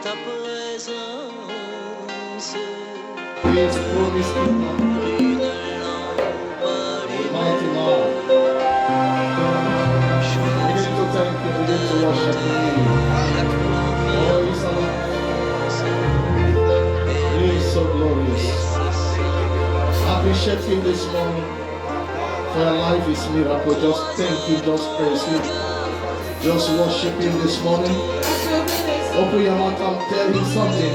ta présence. Please promise to come. Mighty Lord. Begin to thank you, begin to worship you. Oh, he's alive. He is so glorious. Appreciate him this morning. For your life is miracle. Just thank you, just praise him. Just worship him this morning. Open your mouth and tell him something.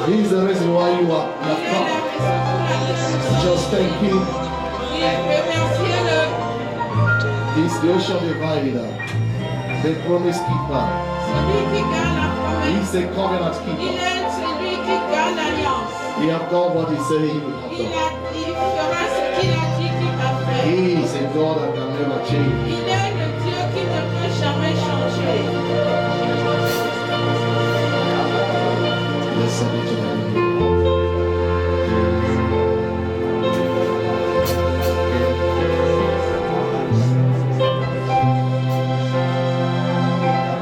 He's the reason why you have come. Just thank him. He's the ocean divider, the promise keeper. He's the covenant keeper. He has done what he said he would have done. He is a God that can never change. Blessed be your name.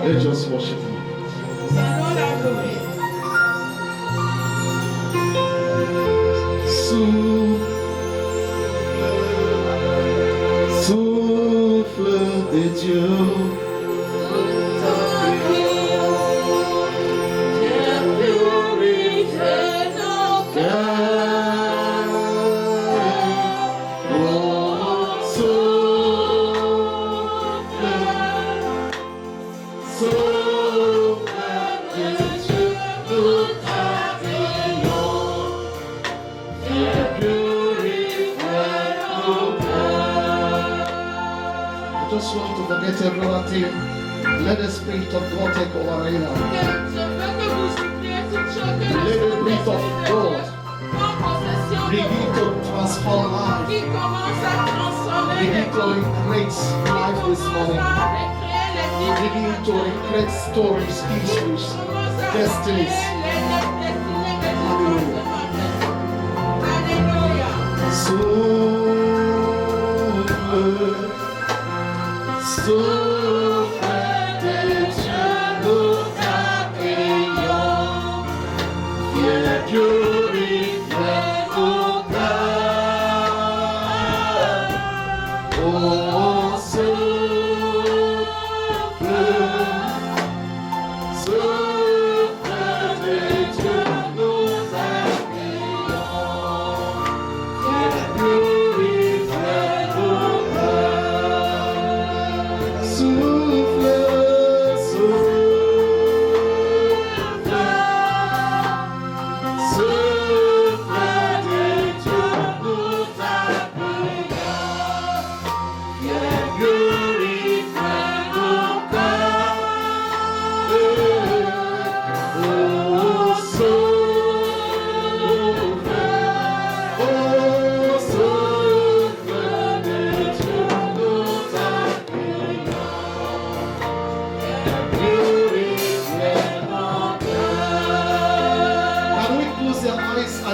Let's just worship him. Souffle de Dieu. Forget every other thing. Let the Spirit of God take over right now. Let the breath of God begin to transform life. Begin to create life this morning. Begin to create stories, histories, destinies. Hallelujah. Souffle de Dieu, nous accueillons. Viens purifier nos cœurs. Oh, souffle de Dieu, nous accueillons. Viens purifier nos cœurs. Souffle,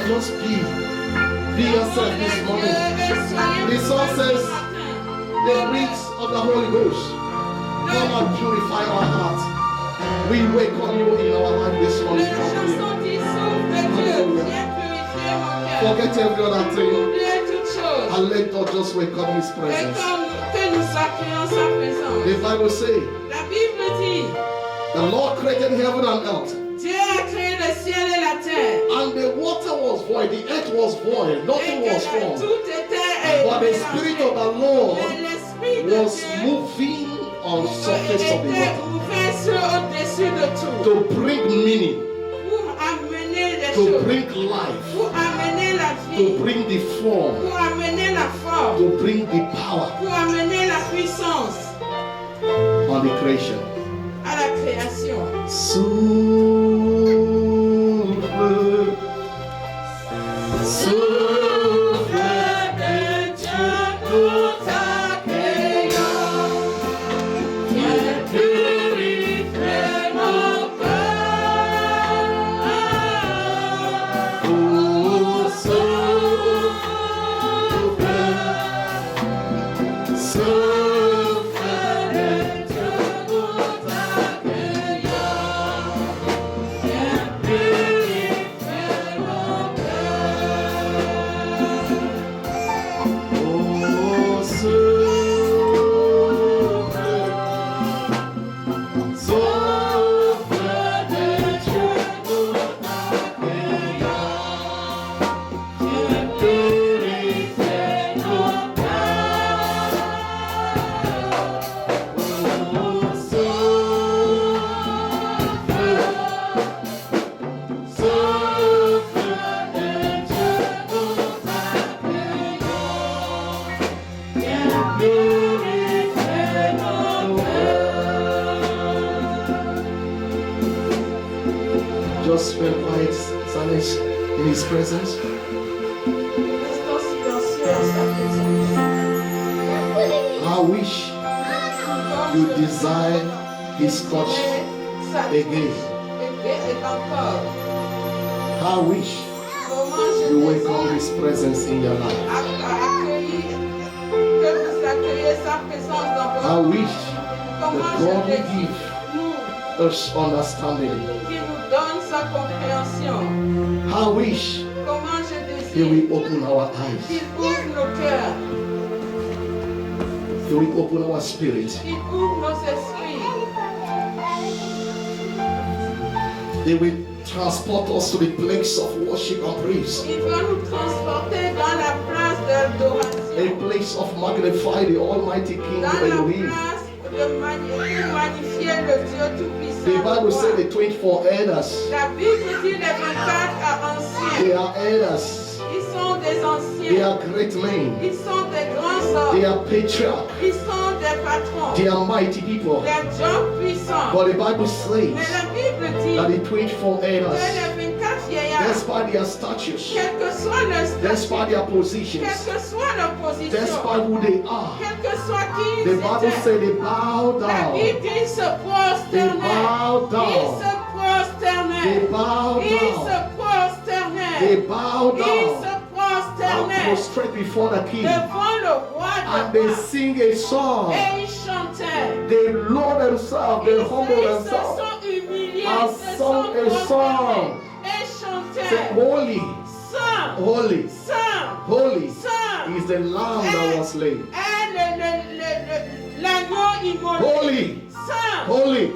just be yourself this morning. The song says, the rings of the Holy Ghost come and purify our hearts. We welcome you in our life this morning. Forget every other thing and let God just welcome His presence. The Bible says, the Lord created heaven and earth. And the water was void, the earth was void, nothing was formed. But the Spirit of the Lord was moving on the surface of the water to bring meaning, to bring life, to bring the form, to bring the power on the creation. just spend quiet silence in His presence? I wish you desire His touch again. I wish you welcome His presence in your life. I wish that God will give us understanding. I wish He will open our eyes. He will open our spirit. He will transport us to the place of worship and praise. A place of magnify the Almighty King Elohim. The Bible says the 24 elders. They are elders. They are great men. They are patriarchs. They are mighty people. But the Bible says that the 24 elders, despite their status, despite their positions, despite who they are, the Bible says they bow down. They bow down. They bow down. They bow down. And prostrate before the King. And they sing a song. They lower themselves. They humble themselves. And sung a song. Say, holy, holy, holy is the Lamb that was slain. Holy, holy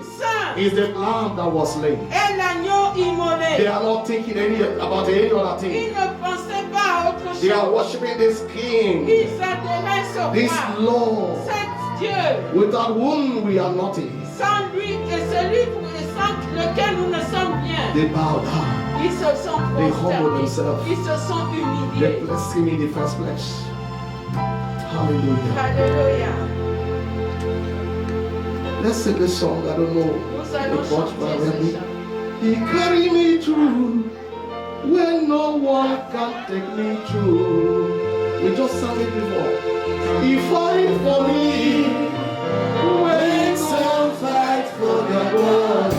is the Lamb that was slain. They are not thinking about any other thing. They are worshiping this King, this Lord, without whom we are nothing. They bow down. They humble themselves. They bless Him in the first place. Hallelujah. Hallelujah. Let's sing this song. I don't know the words, but He carried me through when no one can take me through. We just sang it before. He fight for me when some fight for their blood.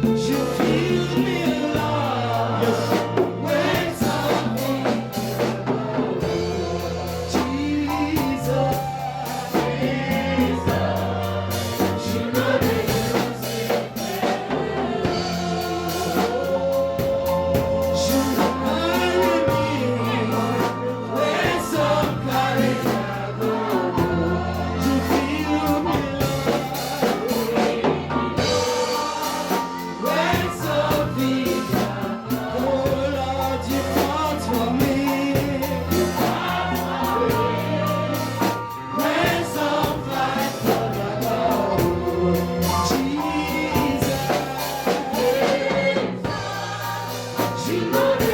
You feel me alive. Yes. When some Jesus, you know that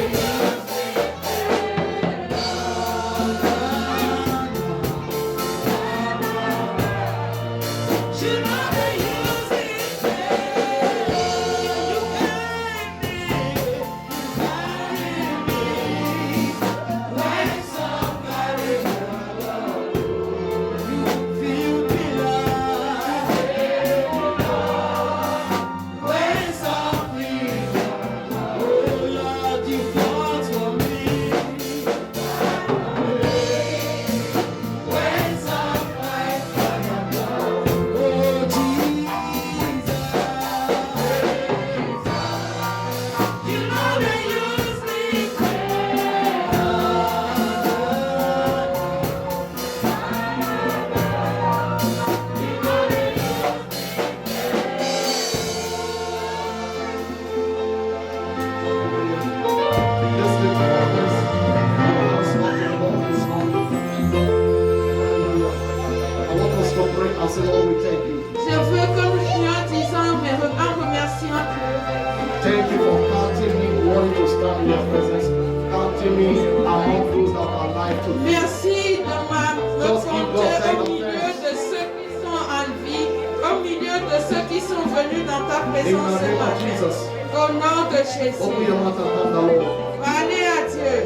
Thank you for counting me worthy to stand in your presence. Counting me among those that are alive today. Merci de me compter au milieu de ceux qui sont en vie, au milieu de de ceux qui sont venus dans ta In présence the ce name of matin. Jesus. Au nom de Open Jésus. your mouth and thank the Lord. Parlez à Dieu.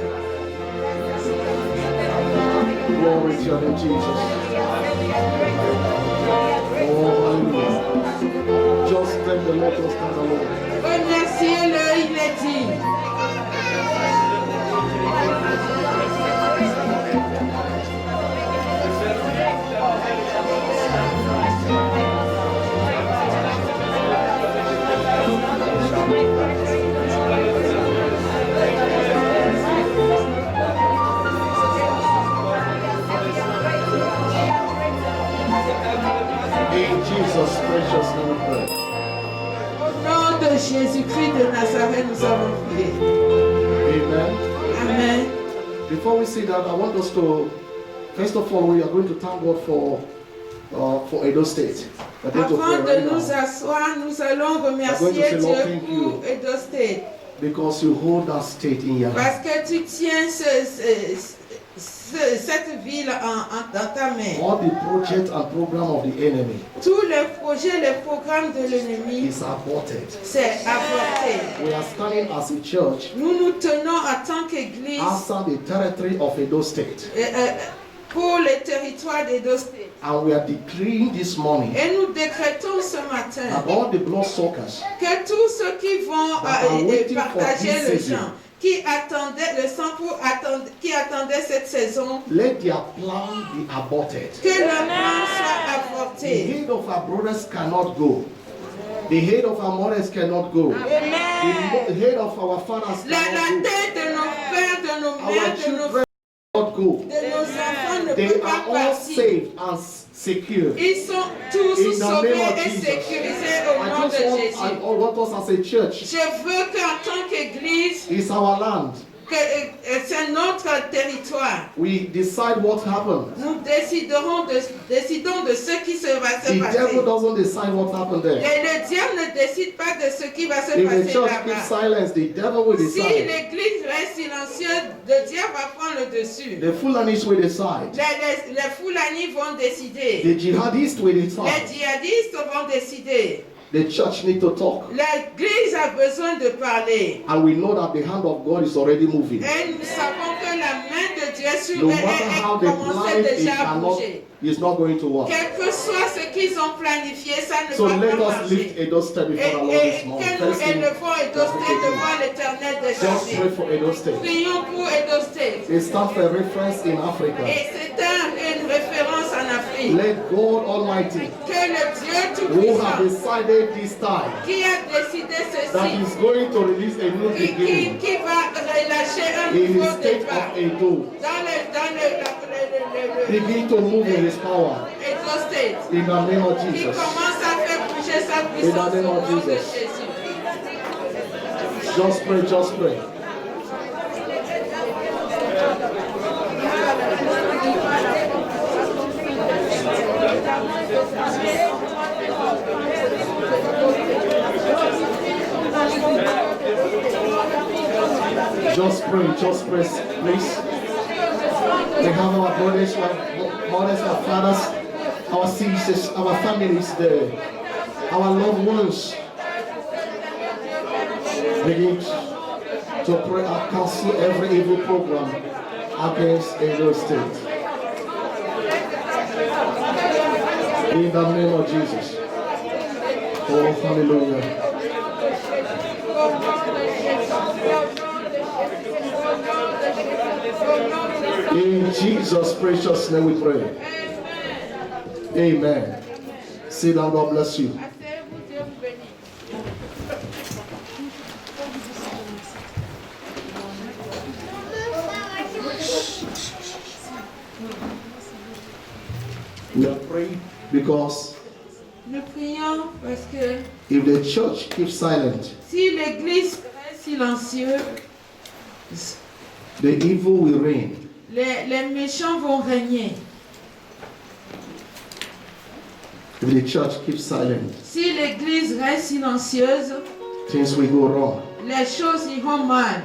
Glory to your name, Jesus. Oh, hallelujah. Just thank the Lord, just thank the Lord. Remerciez-le, il est digne. In Jesus' precious name we pray. Au nom de Jésus-Christ de Nazareth, nous avons prié. Amen. Amen. Before we say that, I want us to, first of all, we are going to thank God for Edo State. We're going to pray Avant de right nous now asseoir, nous allons remercier I'm going to say, Lord, Dieu thank you. pour Edo State. because you hold that state in your hand. Parce que tu tiens cette ville dans ta main. All the projects and program of the enemy Tous les projets, les programmes de l'ennemi, is aborted. c'est avorté. We are standing as a church Nous nous tenons en tant qu'Église outside the territory of Edo State, pour le territoire d'Edo State. and we are decreeing this morning Et nous décrétons ce matin that all the bloodsuckers que tous ceux qui vont partager le sang, qui attendaient le sang qui attendaient cette saison, let their plan be aborted. que le plan soit The avorté. head of our brothers cannot go. The head of our mothers cannot go. The head of our fathers La cannot go. tête de nos pères, de nos Our mères, de nos children cannot go. enfants ne They peut pas are all partir. saved and secure. Ils sont tous In the sauvés name of et Jesus. sécurisés au I nom de just Jésus. want us as a church. Je veux qu'en tant qu'Église, It's our land. que c'est notre territoire. We decide what happens. Nous décidons de ce qui se va se The passer. devil doesn't decide what happened there. Le diable ne décide pas de ce qui va se If the passer church keeps là-bas. silence, the devil will Si decide. l'Église reste silencieuse, le diable va prendre le dessus. The Fulanis will decide. Les Fulani vont décider. The jihadists will Les decide. djihadistes vont décider. The church need to talk. L'Église a besoin de parler. And we know that the hand of God is already moving. Et nous savons que la main de Dieu sur No eux matter how they commence plan it, déjà à cannot, bouger. it's not going to work. Quel que soit ce qu'ils ont planifié, ça ne So va let pas us lift marcher. Edo State before the Lord Et this morning. que nous First thing, élevons Edo State devant l'Éternel des just pray armées. for Edo State. Prions pour Edo State. It stands for a reference in Africa. Et c'est une référence en Afrique. Let God Almighty, Que le Dieu who have Tout-Puissant, decided this time qui a décidé that ceci, is going to release a new beginning qui va relâcher un in nouveau the state départ of Edo, begin to move in His power Edo State, in the name of qui Jesus. commence à faire bouger sa puissance name au of nom de Jesus. Jésus. Just pray, just pray. Just pray, please. We have our brothers, our mothers, our fathers, our sisters, our families there, our loved ones. Begin to pray and cancel every evil program against Edo State. In the name of Jesus. Oh, hallelujah. In Jesus' precious name we pray. Amen. Sit down, God bless you. Asseyez-vous, Dieu vous bénisse. We are praying because Nous prions parce que if the church keeps silent, si l'Église reste silencieuse, the evil will reign. les méchants vont régner. If the church keeps silent, Si l'Église reste silencieuse, things will go wrong. les choses iront mal.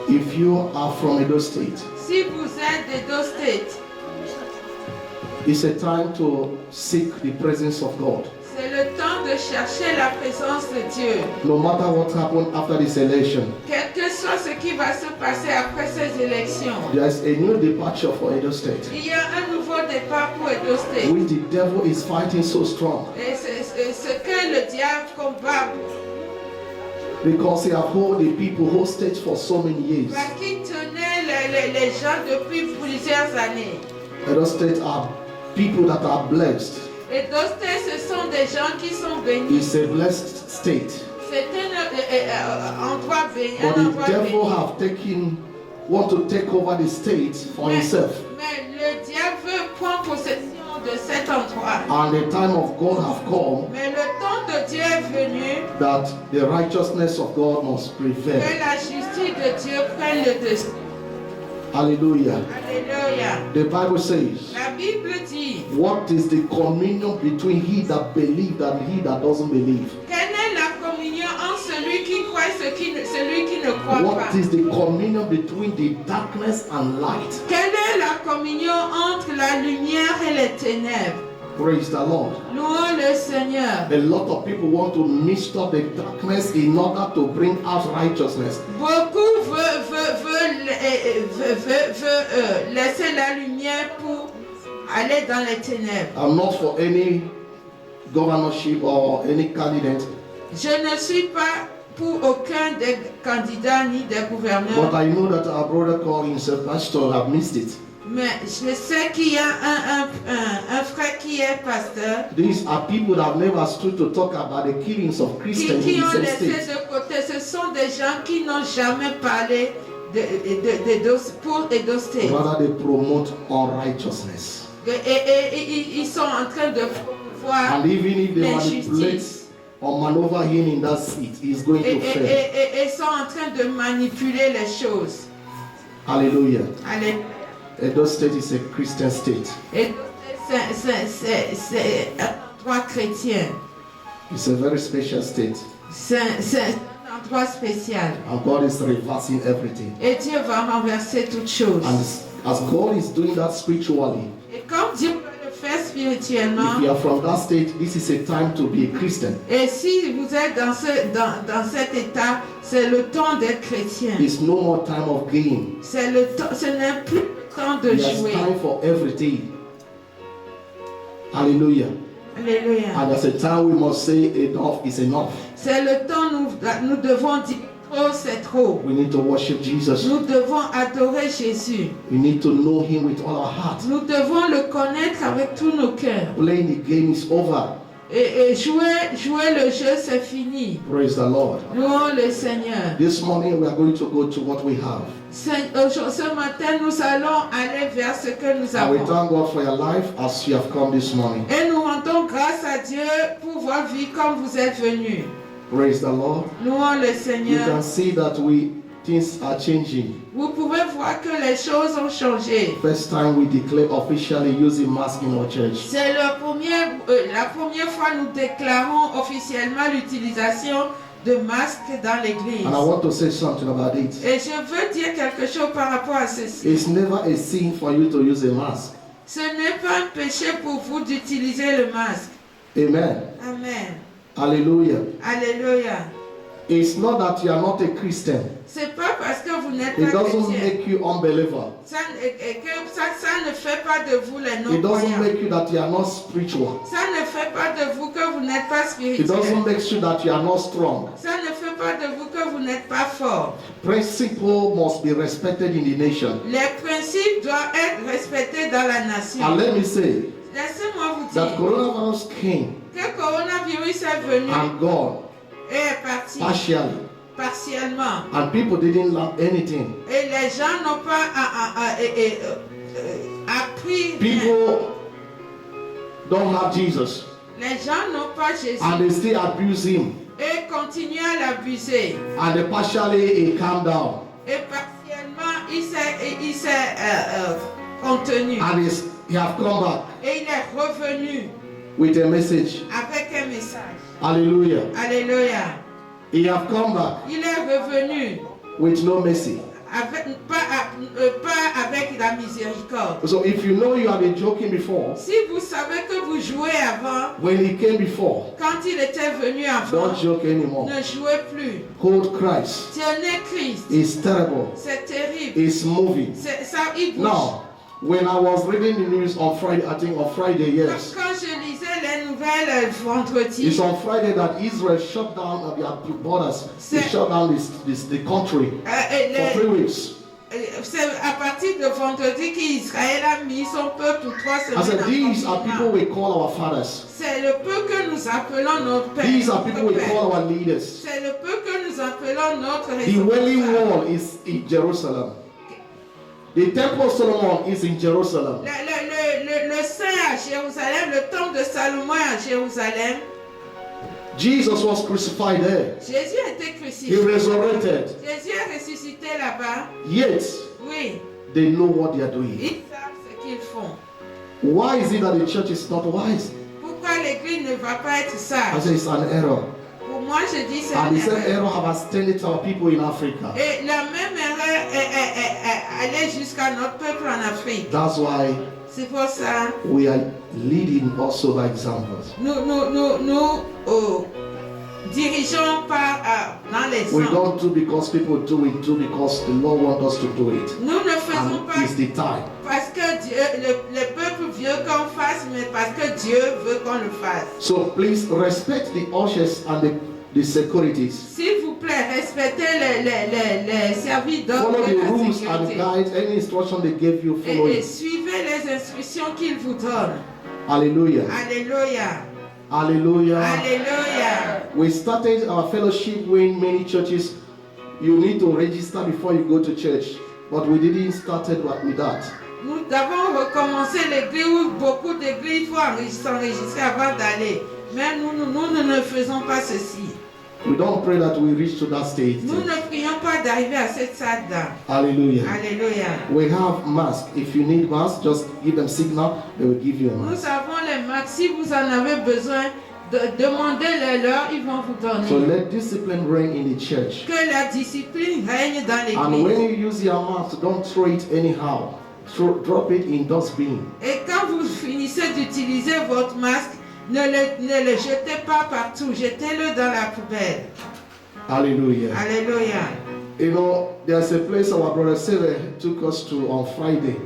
If you are from Edo State, Si vous êtes d'Edo State, It's a time to seek the presence of God. C'est le temps de chercher la présence de Dieu. No matter what happened after this election, Quel que soit ce qui va se passer après ces élections, there is a new departure for Edo State, il y a un nouveau départ pour Edo State. which the devil is fighting so strong Et c'est ce que le diable combat because he have hold the people hostage for so many years. parce qu'il tenait les gens depuis plusieurs années. Edo State are people that are blessed. Edo State, ce sont des gens qui sont bénis. It's a blessed state. C'est un endroit béni. But Un the endroit devil béni. want to take over the state for himself. Mais le diable veut prendre possession de cet endroit. And the time of God have come Mais le temps de Dieu est venu that the righteousness of God must que prevail. la justice de Dieu prenne le dessus. Hallelujah. Alléluia. The Bible says, La Bible dit, what is the communion between he that believes and he that doesn't believe? quelle est la communion entre celui qui croit et celui qui ne croit What pas? is the communion between the darkness and light? Quelle est la communion entre la lumière et les ténèbres? Praise the Lord. Louons le Seigneur. A lot of people want to mix up the darkness in order to bring out righteousness. Beaucoup veulent laisser la lumière pour aller dans les ténèbres. I'm not for any governorship or any candidate, Je ne suis pas pour aucun des candidats ni des but gouverneurs, I know that our brother called himself pastor have missed it. mais je sais qu'il y a un frère qui est pasteur, These are people that have never stood to talk about the killings of Christians in qui the ont same laissé state. de côté. Ce sont des gens qui n'ont jamais parlé pour Edo State. Rather, they promote unrighteousness. Et ils sont en train de voir And even if they manipulate l'injustice. or maneuver him in that seat, he's going to fail. Et sont en train de manipuler les choses. Hallelujah. Allez. Edo State is a Christian state. Et c'est un endroit chrétien. It's a very special state. C'est un endroit spécial. And God is reversing everything. Et Dieu va renverser toutes choses. And as God is doing that spiritually, Et comme Dieu va le faire if spirituellement, you are from that state, this is a time to be a Christian. et si vous êtes dans cet état, c'est le temps d'être chrétien. It's no more time of game. Ce n'est plus le temps de There's jouer. time for everything. Hallelujah. Alléluia. And there's a time we must say enough is enough. C'est le temps où nous devons dire trop, c'est trop. We need to worship Jesus. Nous devons adorer Jésus. We need to know him with all our heart. Nous devons le connaître avec tous nos cœurs. Playing the game is over. Et jouer le jeu, c'est fini. Praise the Lord. Louons le Seigneur. This morning we are going to go to what we have. Ce matin, nous allons aller vers ce que nous And we avons. thank God for your life as you have come this morning. Et nous rendons grâce à Dieu pour votre vie comme vous êtes venus. Praise the Lord. Louons le You Seigneur. can see that things are changing. Vous pouvez voir que les choses ont changé. First time we declare officially using mask in our church. C'est la première fois que nous déclarons officiellement l'utilisation de masques dans l'église. And I want to say something about it. Et je veux dire quelque chose par rapport à ceci. It's never a sin for you to use a mask. Ce n'est pas un péché pour vous d'utiliser le masque. Amen. Amen. Hallelujah. Alléluia. It's not that you are not a Christian. C'est pas parce que vous n'êtes It pas doesn't chrétien. make you unbeliever. Ça ne fait pas de vous les It doesn't non-croyants. make you that you are not spiritual. Ça ne fait pas de vous que vous n'êtes pas It doesn't spirituel. make you that you are not strong. Ça ne fait pas de vous que vous n'êtes pas fort. Principle must be respected in the nation. Les principes doivent être respectés dans la nation. And let me say Laissez-moi vous that dire coronavirus came que le coronavirus est venu and gone et est parti partially, partiellement. and people didn't learn anything. Et les gens n'ont pas appris rien. People don't have Jesus, Les gens n'ont pas Jésus and they still abuse him. et continuent à l'abuser. And they partially he calmed down, Et partiellement, il s'est contenu. and he have come back Et il est revenu with a message. avec un message. Hallelujah. Alléluia. He have come back Il est revenu with no mercy. pas avec la miséricorde. So if you know you have been joking before, Si vous savez que vous jouez avant, when he came before, quand il était venu avant, don't joke anymore. ne jouez plus. Hold Christ. Tenez Christ. It's terrible. C'est terrible. It's moving. Ça, il bouge. Now, when I was reading the news on Friday, I think on Friday, yes. Quand je lisais les nouvelles vendredi, It's on Friday that Israel shut down their borders. They shut down the country for 3 weeks. c'est à partir de vendredi qu'Israël a mis son peuple pour 3 I semaines. said, these are en people confinement. we call our fathers. C'est le peu que nous appelons notre père. These are people we notre père. call our leaders. C'est le peu que nous appelons notre The Wailing responsable. Wall is in Jerusalem. The Temple of Solomon is in Jerusalem. Le Saint à Jérusalem, le temple de Salomon à Jérusalem. Jesus was crucified there. Jésus a été He crucifié. resurrected. Jésus est ressuscité là-bas. Yet, Oui, they know what they are doing. ils savent ce qu'ils font. Why is it that the church is not wise? Pourquoi l'église ne va pas être I sage? say it's an error. Pour moi, je dis c'est And une the same erreur. error have extended to our people in Africa. Et la même erreur est allée jusqu'à notre peuple en Afrique. That's why C'est pour ça we are leading also by examples. nous dirigeons par dans les We exemples. don't do because people do it, do because the Lord wants us to do it. Nous ne faisons And pas it's the time. parce que Dieu, le peuple veut qu'on fasse, mais parce que Dieu veut qu'on le fasse. So please respect the ushers and the securities. S'il vous plaît, respectez les services d'ordre Follow et the la rules and sécurité. guides. Any instruction they give you, follow Et it. suivez les instructions qu'il vous donne. Hallelujah. Alléluia. Hallelujah. Alléluia. We started our fellowship when many churches, you need to register before you go to church. But we didn't start with that. Nous avons recommencé l'église où beaucoup d'églises faut s'enregistrer avant d'aller. Mais nous ne faisons pas ceci. We don't pray that we reach to that stage. Nous ne prions pas d'arriver à cette stade-là. Hallelujah. Alléluia. We have masks. If you need masks, just give them signal. They will give you a Nous mask. avons les masques. Si vous en avez besoin, demandez-les leur, ils vont vous donner. So let discipline reign in the church. Que la discipline règne dans And when l'église. you use your mask, don't throw it anyhow. Drop it in dustbin. Et quand vous finissez d'utiliser votre masque, ne le jetez pas partout. Jetez-le dans la poubelle. Hallelujah. Alléluia. You know, there's a place our brother Sarah took us to on Friday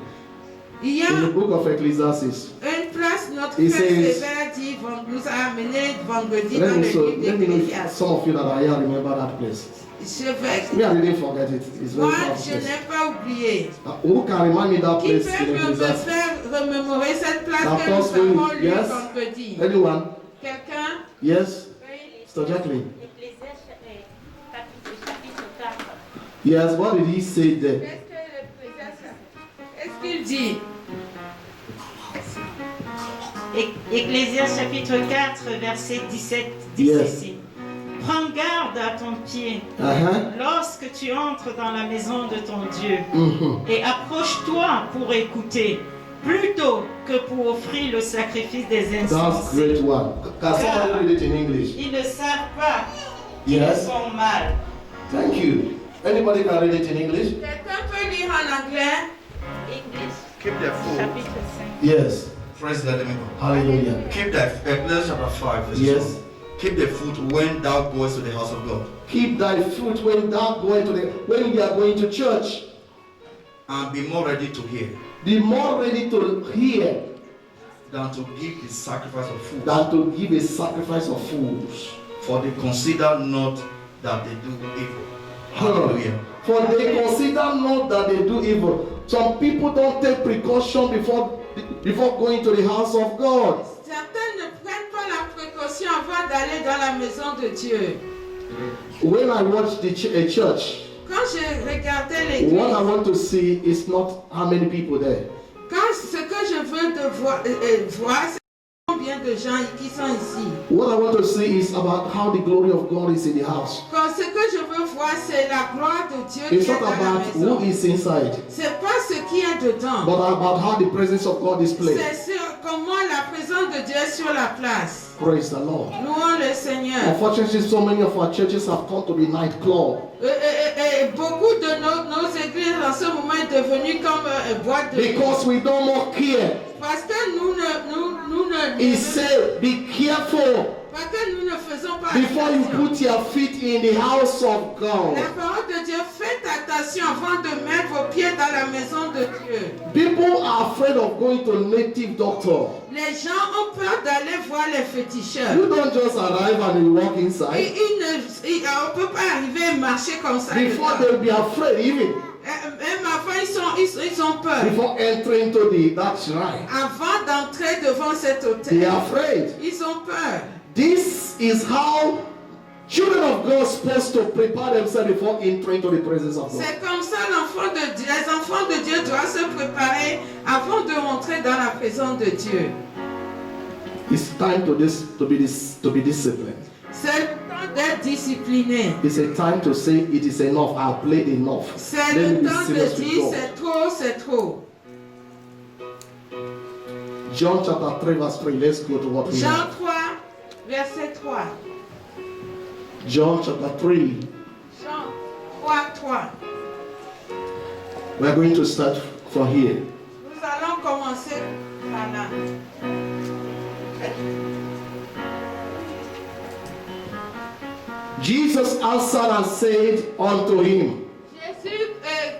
Il y a in the book of Ecclesiastes. une place, notre He frère says- Sévère dit, nous a amené vendredi dans le livre Let me know if d'Ecclésiaste. some of you that are here remember that place. Je vais. Me, I didn't forget it. It's very Moi, powerful je place. n'ai pas oublié. Who can remind me that Qui place peut in me Ecclesiastes? faire remémorer cette place La que nous place avons où- lue yes. vendredi? Anyone? Quelqu'un? Yes? Mr. Jacqueline? Ecclésiaste, chapitre 4. Yes, what did he say there? Qu'est-ce qu'il dit? Ecclésiaste chapitre 4, verset 17 dit Yes. ceci. Prends garde à ton pied Uh-huh. lorsque tu entres dans la maison de ton Dieu Mm-hmm. et approche-toi pour écouter plutôt que pour offrir le sacrifice des That's insensés. great one. Can someone read it in English? Ils ne savent pas qu'ils Yes. font mal. Thank you. Anybody can read it in English? Quelqu'un peut lire en anglais? English, Keep their food. chapitre 5. Yes. Praise the Lord. Hallelujah. Keep that. Ecclesiastes chapter 5, verse Yes. 1. Keep the food when thou goest to the house of God, Keep thy foot when we are going to church. and be more ready to hear Be more ready to hear than to give the sacrifice of food. than to give a sacrifice of fools. For they consider not that they do evil. Hallelujah. For they consider not that they do evil. Some people don't take precaution before going to the house of God. Certains ne prennent pas la précaution avant d'aller dans la maison de Dieu. When I watch a church, Quand je regardais what I l'église, want to see is not how many people there. quand ce que je veux voir, c'est combien de gens qui sont ici. What I want to see is about how the glory of God is in the house. Quand ce que je veux voir, c'est la gloire de Dieu qui It's est not dans la about maison. who is inside, C'est pas ce qui est dedans. but about how the presence of God is played. C'est sur comment la présence de Dieu est sur la place. Praise the Lord. Louons le Seigneur. Unfortunately, so many of our churches have come to the nightclub. beaucoup de nos églises en ce moment est devenue comme boîte de Because we don't more care. parce que nous ne He said, be careful parce que nous ne faisons pas before you attention. put your feet in the house of God. La parole de Dieu, faites attention avant de mettre vos pieds dans la maison de Dieu. People are afraid of going to native doctor. Les gens ont peur d'aller voir les féticheurs. You don't just arrive and you walk inside. On ne peut pas arriver et marcher comme ça. Before they'll be afraid even. Même avant, ils ont peur. Before entering to that shrine. Avant d'entrer devant cet They hôtel, are afraid. ils ont peur. This is how children of God are supposed to prepare themselves before entering to the presence of God. C'est comme ça les enfants de Dieu doivent se préparer avant de rentrer dans la présence de Dieu. It's time to be disciplined. C'est le temps d'être discipliné. It's a time to say it is enough. I've played enough. C'est Let me le be temps serious de with dire God. c'est trop. John chapter 3 verse 3. Let's go to what we Jean have. 3, verset 3. John chapter 3. Jean 3. We are going to start from here. Nous allons commencer par là. Jesus answered and said unto him, Jésus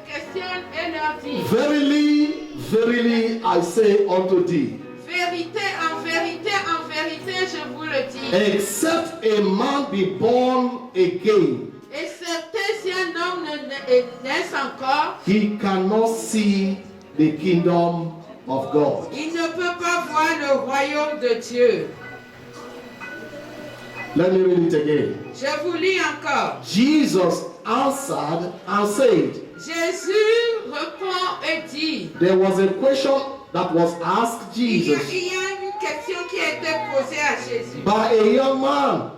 questionne et leur dit, Verily, verily, I say unto thee, vérité, en vérité, je vous le dis. except a man be born again, Excepté si un homme naisse encore, he cannot see the kingdom of God. il ne peut pas voir le royaume de Dieu. Let me read it again. Je vous lis encore. Jesus answered and said, Jésus répond et dit, there was a question that was asked il y a Jesus une question qui a été posée à Jésus. by a young man,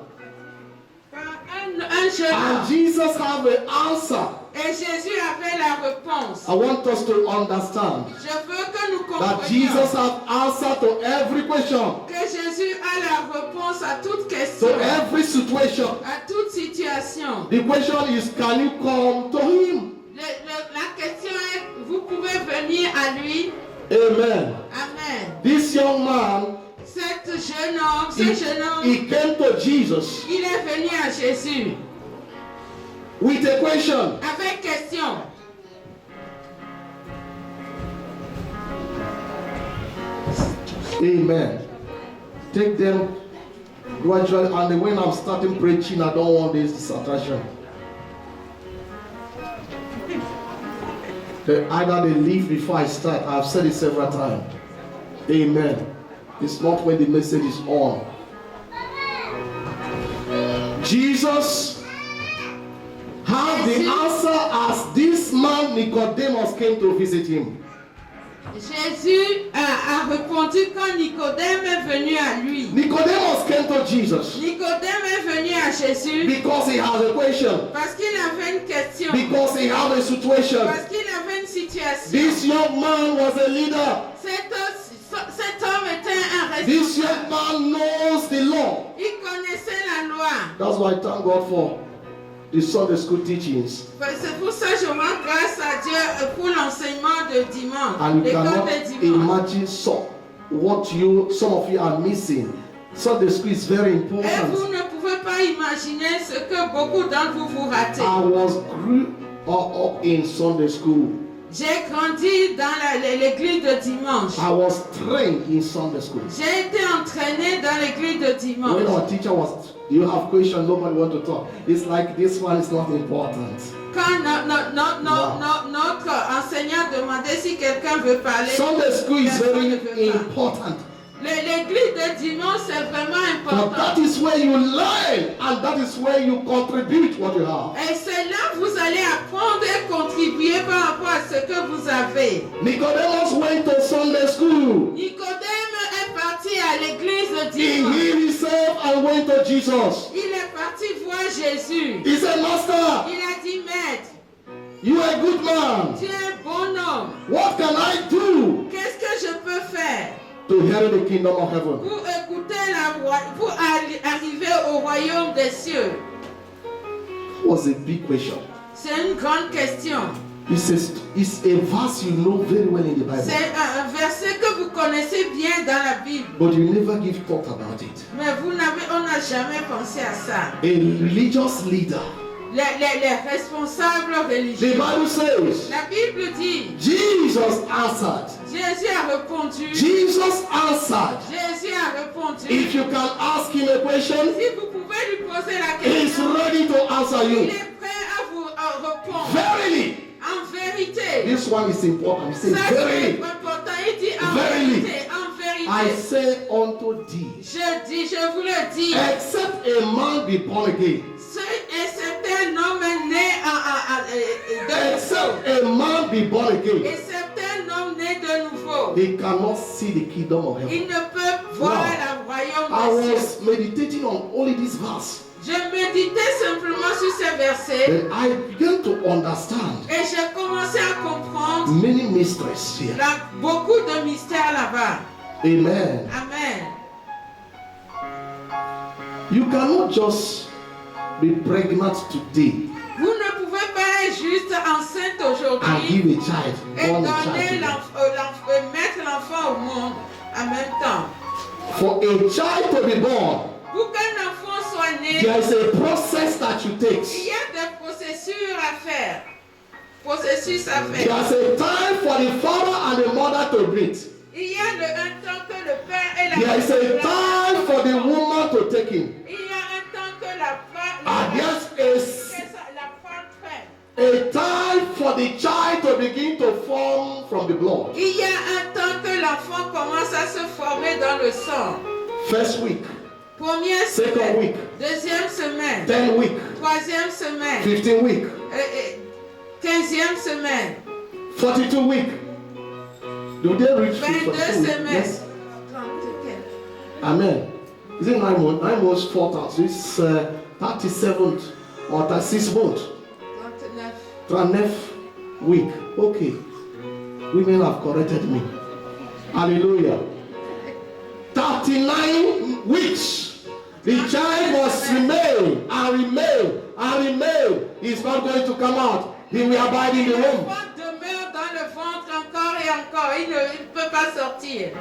Par un jeune and homme. Jesus have an answer. Et Jésus avait la réponse. I want us to understand Je veux que nous that comprenions Jesus have answer to every question, que Jésus a la réponse à toute question, to every situation. à toute situation. The question is, can you come to him? La question est, vous pouvez venir à lui. Amen. Amen. This young man, Ce jeune homme, he came to Jesus il est venu à Jésus with a question. avec question. Amen. Take them gradually, and when I'm starting preaching, I don't want this distraction. Either they leave before I start. I've said it several times. Amen. It's not when the message is on. Jesus had the answer as this man Nicodemus came to visit him. Jésus a répondu quand Nicodème est venu à lui. Nicodemus came to Jesus Nicodème est venu à Jésus because he has a question, parce qu'il avait une question, because he had a situation. parce qu'il avait une situation. This young man was a leader. Cet homme était un This young responsable. man knows the law. Il connaissait la loi. That's why I thank God for the Sunday school teachings. C'est pour ça que je rends grâce à Dieu pour l'enseignement de dimanche, And you l'école cannot de dimanche. imagine some of you are missing. Sunday school is very Et vous important. ne pouvez pas imaginer ce que beaucoup d'entre vous ratez. I was grew up in Sunday school. J'ai grandi dans l'église de dimanche. I was trained in Sunday school. J'ai été entraîné dans l'église de dimanche. When our teacher was, do you have questions? Nobody want to talk. It's like this one is not important. Quand notre enseignant demandait si quelqu'un veut parler, Sunday school is personne very ne veut pas. important. L'église de dimanche, c'est vraiment But that important. is where you learn, and that is where you contribute what you have. Et c'est là que vous allez apprendre et contribuer par rapport à ce que vous avez. Nicodemus went to Sunday school. Nicodème est parti à l'église de He dimanche. hid himself and went to Jesus. Il est parti voir Jésus. He said, Master, Il a dit, Maître, you are a good man. tu es un bon homme. What can I do Qu'est-ce que je peux faire to inherit the kingdom of heaven? pour arriver au royaume des cieux? It was a big question. C'est une grande question. It's a verse you know very well in the Bible, C'est un verset que vous connaissez bien dans la Bible. but you never give thought about it. Mais on n'a jamais pensé à ça. A religious leader. Les responsables The religieux. Bible says, La Bible dit, Jesus answered. Jésus a répondu. Jesus answered. Jésus a répondu. If you can ask him a question, Si vous pouvez lui poser la he's question, ready to answer il you. est prêt à vous répondre. Verily. En vérité. This one is important. He says, Ça, c'est verily. important. Il dit en Verily. vérité. En vérité. I say unto thee, Je vous le dis. except a man be born again, Un certain homme est né except a man be born again, et certain homme né de nouveau. they cannot see the kingdom of heaven. Il ne peut voir Wow. le royaume I des cieux. was meditating on only this verse. Je méditais simplement sur ces versets Then I began to understand et j'ai commencé à comprendre many mysteries here. beaucoup de mystères là-bas. Amen. Amen. You cannot just be pregnant today Vous ne pouvez pas être juste enceinte and aujourd'hui give a child, et born a donner child. mettre l'enfant au monde en même temps. For a child to be born, Pour qu'un enfant soit né, there is a process that you take. il y a des processus à faire. Processus à faire. There's a time for the father and the mother to breathe. Il y a un temps que le père et la There is a mère time for the woman to take him. Il y a un temps que la femme And there's la femme prenne. a time for the child to begin to form from the blood. Il y a un temps que l'enfant commence à se former dans le sang. First week, Première second semaine, week, deuxième semaine, 10 week, troisième semaine, 15 week, 15e semaine, 42 week. Do they reach 22 42 week? semaines. Yes. 30. Amen. Is it 9 months? 9 months, 4 times. It's 37th or 36th month. 39. 39 week. Okay. Women have corrected me. Hallelujah. 39 weeks. The child must remain and remain and remain. He's not going to come out. He will abide in the womb. L'enfant demeure dans le ventre encore et encore. Il ne peut pas sortir.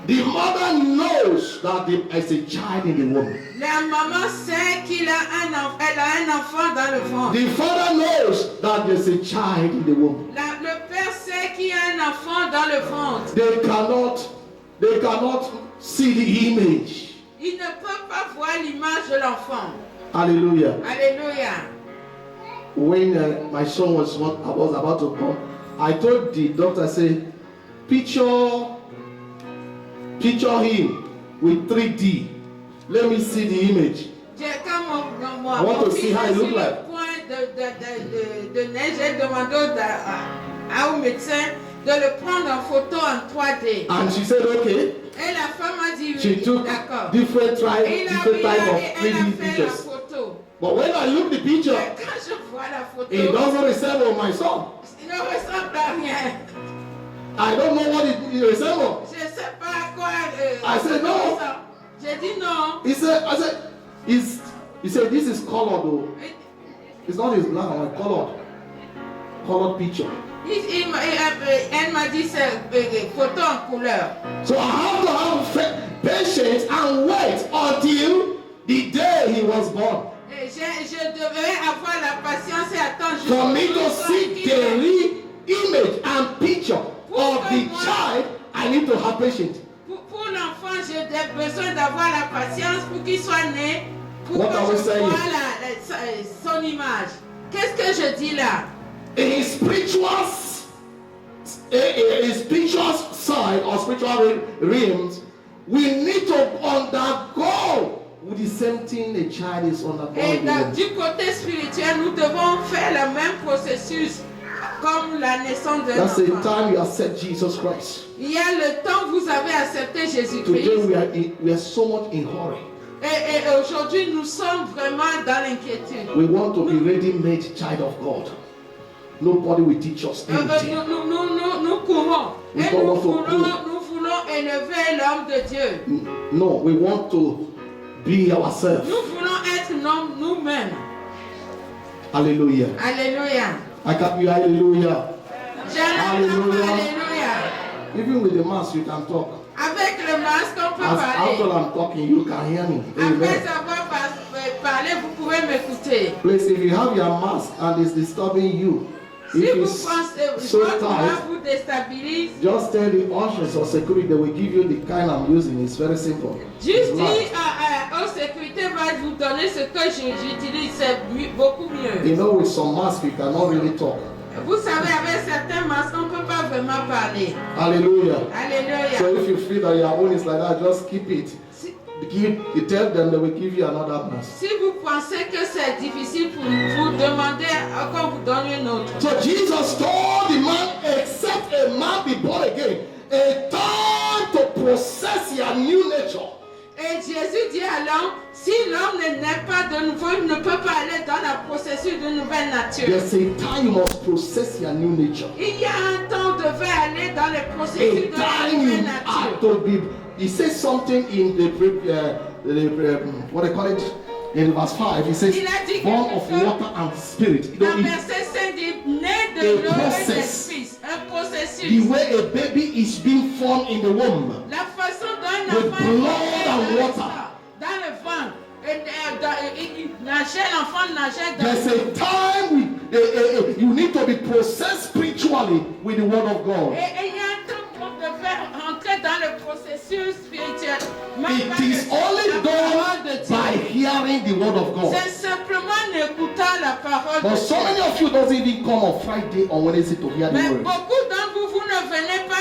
The mother knows that there is a child in the womb. La maman sait qu'elle a un enfant dans le ventre. The father knows that there's a child in the womb. Le père sait qu'il y a un enfant dans le ventre. They cannot see the image. Il ne peut pas voir l'image de l'enfant. Hallelujah. Alléluia. When my son was about to come, I told the doctor, I said, picture him with 3D. Let me see the image. I want to see how he look like. De neige, j'ai demandé au médecin de le prendre en photo en 3D. And she said, okay. Et la femme a dit She oui, took d'accord. different type of Elle a 3D fait la pictures. photo. But when I look the picture, Quand je vois la photo, it doesn't resemble my son. il ne ressemble à rien. I don't know what it resembles. Je ne sais pas à quoi. I said no. J'ai dit non. He said, this is colored though. It's not his black and white, colored picture. Elle m'a dit c'est photo en couleur. So I have to have patience and wait until the day he was born. Je devais avoir la patience et attendre For me to see the real image and picture of the child, I need to have patience. Pour l'enfant, j'ai besoin d'avoir la patience pour qu'il soit né, pour What que are we je saying? vois son image. Qu'est-ce que je dis là? In spiritual side or spiritual realms, we need to undergo with the same thing a child is Et undergoing. du côté spirituel, nous devons faire le même processus comme la naissance d'un That's the enfant. time you accept Jesus Christ. Il y a le temps où vous avez accepté Today Jésus-Christ. we are so much in hurry. Et aujourd'hui, nous sommes vraiment dans l'inquiétude. We want to be ready-made child of God. Nobody will teach us anything. Nous courons. We Et don't nous want to voulons élever l'homme de Dieu. No, we want to be ourselves. Nous voulons être nous-mêmes. Hallelujah. Alléluia. I can hear hallelujah. Alléluia. Alléluia. Even with the mask, you can talk. Avec le masque, on peut As after parler. I'm talking, you can hear me. Après Amen. avoir parlé, vous pouvez m'écouter. Please, if you have your mask and it's disturbing you, Si if vous it's pensez, so votre voix tight, vous déstabilise, just tell the ushers or security, they will give you the kind I'm using. It's very simple. juste It's dis light. aux sécurités va vous donner ce que j'utilise, c'est beaucoup mieux. You know, with some masks, you cannot really talk. Vous savez, avec certains masques, on ne peut pas vraiment parler. Hallelujah. Alléluia. So if you feel that your own is like that, just keep it. You tell them, they will give you another mask. Si vous pensez que c'est difficile pour vous, demandez qu'on vous donne une autre. So Jesus told the man, except a man be born again, a time to process your new nature. Et Jésus dit à l'homme, si l'homme ne naît pas de nouveau, il ne peut pas aller dans la processus de nouvelle nature. There's a time you must process your new nature. Il y a un temps, on devait aller dans le processus A de la time nouvelle you nature. have to be. He says something in the what they call it in verse 5. He says, Il a dit born of quelque chose. water and spirit. You know, Dans verset 5 dit, né de A l'eau et de process. l'esprit. Un the processus. way a baby is being formed in the womb. La façon dont un With enfant blood est and né water. dans le ventre. Il nageait, l'enfant nageait dans There's a time you need to be processed spiritually with the word of God. Et il y a un temps qu'on devait entrer dans le processus spirituel. It is only done by hearing the word of God. C'est simplement en écoutant la parole But de so Dieu. many of you doesn't even come on Friday or Wednesday to hear the Mais word. beaucoup d'entre vous, vous ne venez pas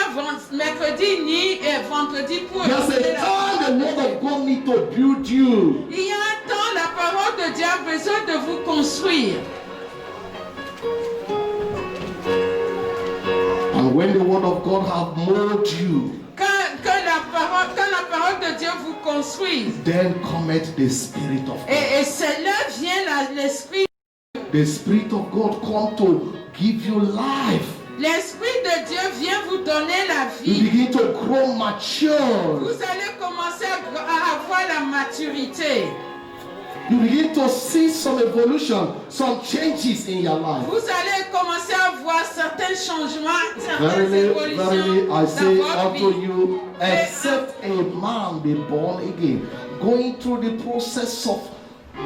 mercredi ni vendredi pour There's écouter a la time the parole de word Dieu. of God need to build you. Il y a un temps, la parole de Dieu a besoin de vous construire. And when the word of God have molded you, Quand la parole de Dieu vous construise, then cometh the Spirit of God. et c'est là vient l'esprit. The Spirit of God come to give you life. L'esprit de Dieu vient vous donner la You vie. begin to grow mature. Vous allez commencer à avoir la maturité. You begin to see some evolution, some changes in your life. Vous allez commencer à voir certains changements, certaines Verily, évolutions verily, I dans say votre unto vie. you, except a man be born again, going through the process of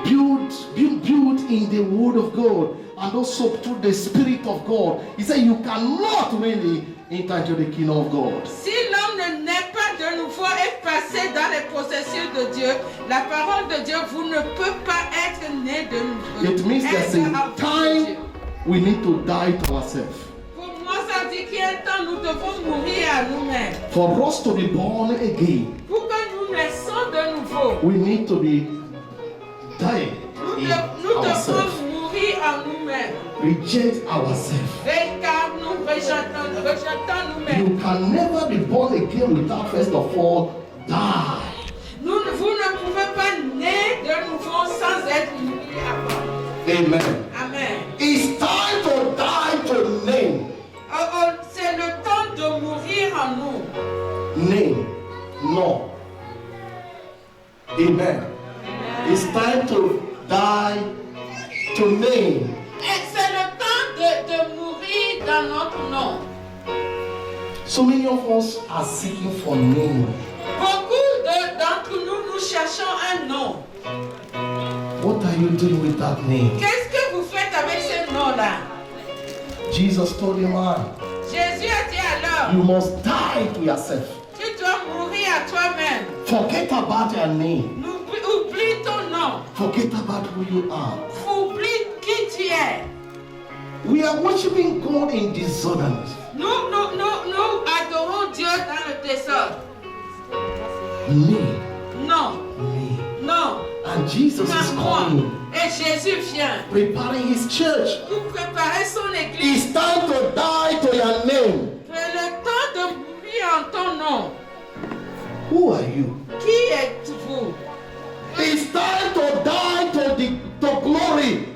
being built in the Word of God and also through the Spirit of God. He said you cannot really enter into the kingdom of God. Si l'homme ne naît pas de nouveau et passer dans les processus de Dieu, la parole de Dieu, vous ne pouvez pas être né de nouveau. It means there's Être a enfant de time Dieu. we need to die to ourselves. Pour moi, ça dit qu'il y a un temps nous devons mourir à nous-mêmes. For us to be born again, Pour que nous naissions de nouveau, we need to be dying nous in devons ourselves. mourir à nous-mêmes. Reject ourselves. Car nous rejetons nous-mêmes. You can never be born again without first of all die. Vous ne pouvez pas naître de nouveau sans être mourir avant. Amen. Amen. It's time to die to name. C'est le temps de mourir en nous. Name. No. Amen. It's time to die to name. Et c'est le temps de mourir dans notre nom. So many of us are seeking for name. Beaucoup d'entre nous, nous cherchons un nom. What are you doing with that name? Qu'est-ce que vous faites avec ce nom-là? Jesus told the man, Jésus a dit alors, you must die to yourself. tu dois mourir à toi-même. Forget about your name. Oublie ton nom. Forget about who you are. Oublie qui tu es. We are worshiping God in disorders. Nous adorons Dieu dans le désordre. Me, Non, me. non. And Jesus is Pas moi. coming, Et Jésus vient preparing his church. pour préparer son église. It's time to die to your name. C'est le temps de mourir en ton nom. Who are you? Qui êtes-vous? It's time to die to glory.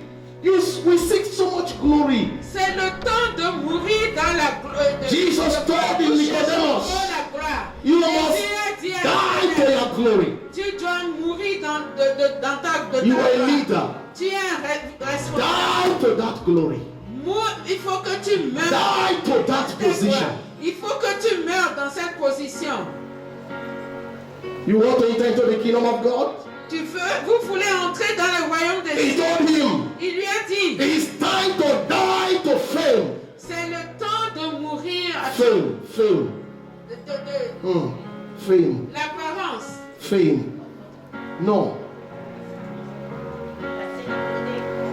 We seek so much glory. C'est le temps de mourir dans la gloire. Jesus told Nicodemus, you must die to your glory. Tu dois mourir dans ta You are a gloire. leader. Tu es responsable. Die to that glory. Il faut que tu meurs. Die to that position. Il faut que tu meurs dans cette position. You want to enter into the kingdom of God? Vous voulez entrer dans le royaume de He Dieu. told him, Il lui a dit, it's time to die to fame. c'est le temps de mourir à Fame, fame, fame, l'apparence. fame. No.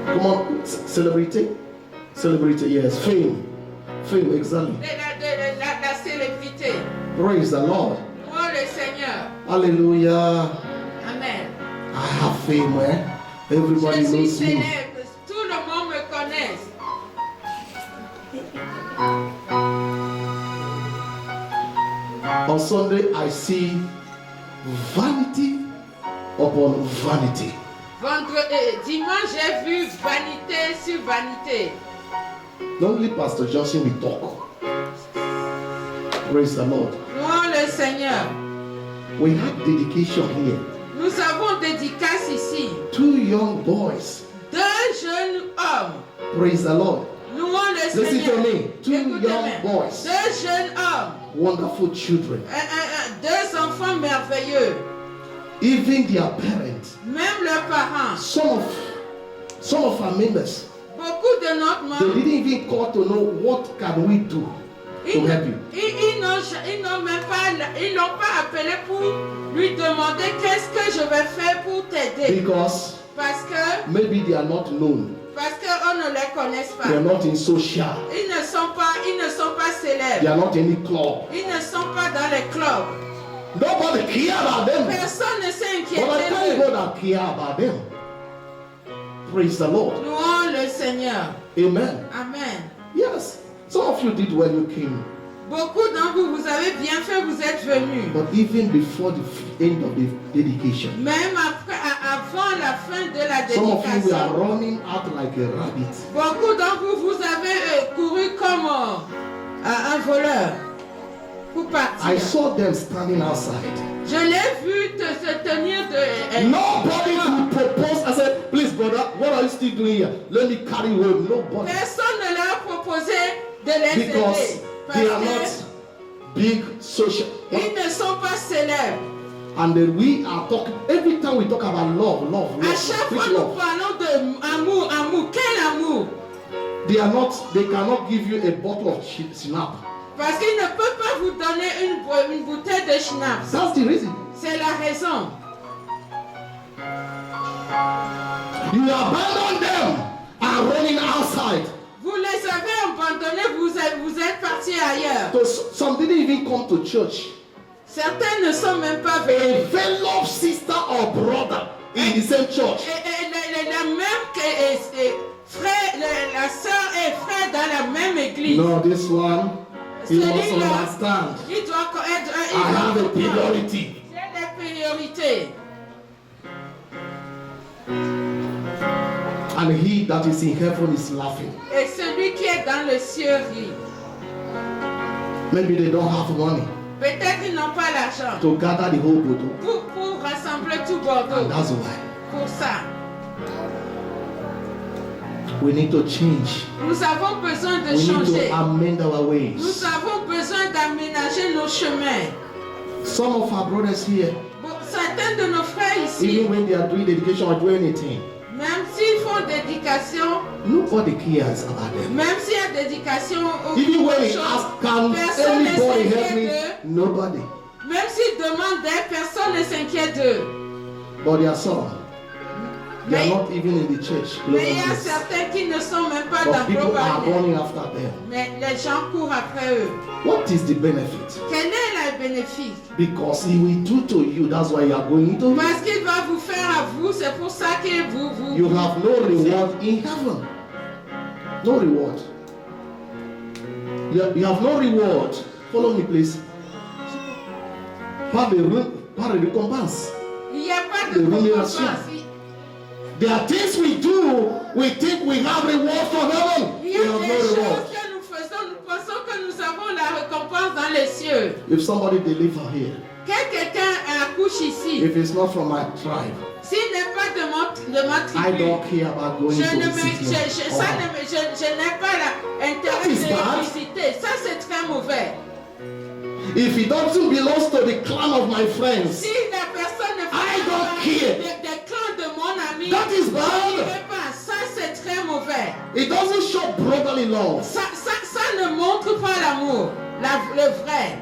Come on, celebrity? Celebrity, yes. Fame. Fame, exactly. La célébrité. Praise the Lord. Oh le Seigneur. Hallelujah. Amen. I have fame, eh? Everybody Je suis knows me. célèbre. Tout le monde me connaît. On Sunday, I see vanity upon vanity. Dimanche, j'ai vu vanité sur vanité. Only Pastor Johnson will talk. Praise the Lord. Oh le Seigneur. We have dedication here. Nous avons dédicace ici. 2 young boys. 2 jeunes hommes. Praise the Lord. Louons le Listen Seigneur. to me. 2 young Écoutez-moi. boys. 2 jeunes hommes. Wonderful children. 2 enfants merveilleux. Even their parents. Même leurs parents. Some of our members. Beaucoup de notre They membres. didn't even call to know what can we do to help you. Ils n'ont même pas, ils n'ont pas appelé pour lui demander qu'est-ce que je vais faire pour t'aider. Because Parce que maybe they are not known. on ne les connaît pas. They are not in social. Ils ne sont pas They célèbres. are not in any club. Ils ne sont pas dans les clubs. Nobody care about them. Personne ne s'est But I inquiété thank d'eux. God I care about them. Praise the Lord. Louons le Seigneur. Amen. Amen. Yes. Some of you did when you came. Beaucoup d'entre vous, vous avez bien fait, vous êtes venus. But even before the end of the dedication, Même avant la fin de la some of you were dédication. running out like a rabbit. Beaucoup d'entre vous, vous avez couru comme un voleur pour partir. I saw them standing outside. Je l'ai vu se tenir de... Nobody could propose. I said, please, brother, what are you still doing here? Let me carry you home. Nobody. Personne ne leur a proposé de les Because aider. they are Parce not big social. qu'ils ne sont pas célèbres. And then we are talking, every time we talk about love, À chaque fois, preach nous love. parlons de amour. Quel amour? They cannot give you a bottle of snap. Parce qu'ils ne peuvent pas vous donner une bouteille de schnapps. That's the reason. C'est la raison. You abandon them and running outside. Vous les avez abandonnés, vous êtes partis ailleurs. So some didn't even come to church. Certains ne sont même pas A venus. fellow sister or brother in the same church. Et la même frère, la sœur et frère dans la même église. No, this one, you must Celui-là, understand. il doit être. I have a priority. C'est la priorité. And he that is in heaven is laughing. Et celui qui est dans le ciel rit. Maybe they don't have money Peut-être ils n'ont pas l'argent to gather the whole bottle. pour rassembler tout Bordeaux. And that's why Pour ça, we need to change. nous avons besoin de We need changer. to amend our Nous ways. avons besoin d'aménager nos chemins. Some of our brothers here, Bon, certains de nos frères ici, even when they are doing dedication or doing anything, même s'ils font dédication, nobody cares about them. même s'il y a dédication aux Even when he choses, asks, can personne ne anybody help s'inquiète me? d'eux. Nobody. Même s'ils demandent d'aide, personne ne s'inquiète d'eux. But there are some. They are Mais not even in the church. mais il y a Global Grace. certains qui ne sont même pas But dans people Global are Grace. running after them. Mais les gens courent après eux. What is the benefit? Quel est le bénéfice? Because he will do to you. That's why you are going to. Parce qu'il va vous faire à vous, c'est pour ça que vous You have no reward in heaven. No reward. You have no reward. Follow me, please. Pas de récompense. Il n'y a pas de De rémunération. récompense. There are things we do. We think we have reward for heaven. Il We y a have des no choses reward. que nous faisons, nous pensons que nous avons la récompense dans les cieux. If somebody deliver here, Que quelqu'un accouche ici, if it's not from my tribe, s'il n'est pas de I don't care about going Je to ne me- visit je- je- him. ça ne me- je n'ai pas l'intérêt That is de bad. les visiter. Ça, c'est très mauvais. If he doesn't belong to the clan of my friends, Si la personne ne I fait don't pas partie care. des clans de mon ami, That is je bad. n'irai pas. Ça, c'est très mauvais. it doesn't show brotherly love. Ça ne montre pas l'amour, le vrai.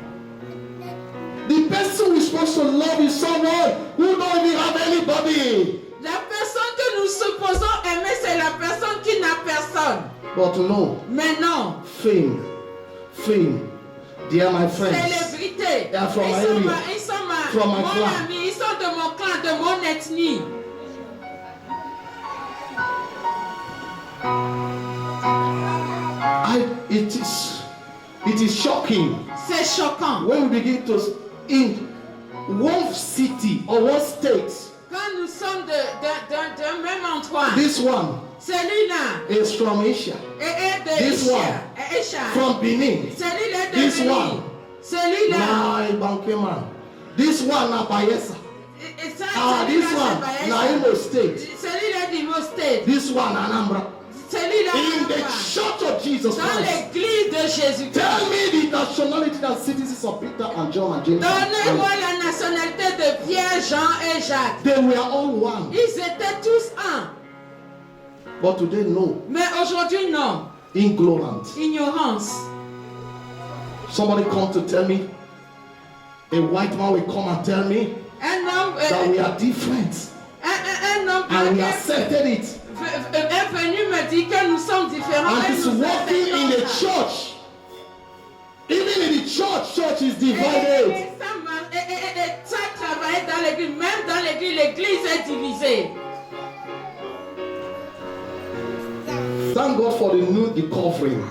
The person we're supposed to love is someone who don't even have anybody. La personne que nous supposons aimer, c'est la personne qui n'a personne. But no, Mais non, fame. They are my friends. célébrité. They are from my area. Ils sont From my mon clan. ami, ils sont de mon clan, de mon ethnie. It is shocking C'est choquant. when we begin to in one city or one state. Quand nous sommes d'un même endroit, This one celui-là is from Asia, est de This Isha. one. Isha. from Benin. Celui-là est de This Benin. one. Celui-là. Na Ibankeman. This one na Bayelsa. Et ça, This celui-là, one c'est na Bayelsa. Imo State. Celui-là d'Imo State. This one na Anambra. Celui-là In the Anambra. church of Jesus Dans Christ. l'église de Jésus-Christ. Tell me the nationality and citizens of Peter and John and James. Donnez-moi la nationalité de Pierre, Jean et Jacques. They were all one. Ils étaient tous un. But today, no. Mais aujourd'hui, non. Ignorant. Ignorance. Somebody come to tell me, a white man will come and tell me Un homme, that we are different. un homme And we blanc accepted it. est venu me dire que nous sommes différents. And et he's nous working in the acceptons ça. church. Even in the church is Et divided. ça marche. Et ça travaille dans l'église. Même dans l'église est divisée. Thank God for the covering.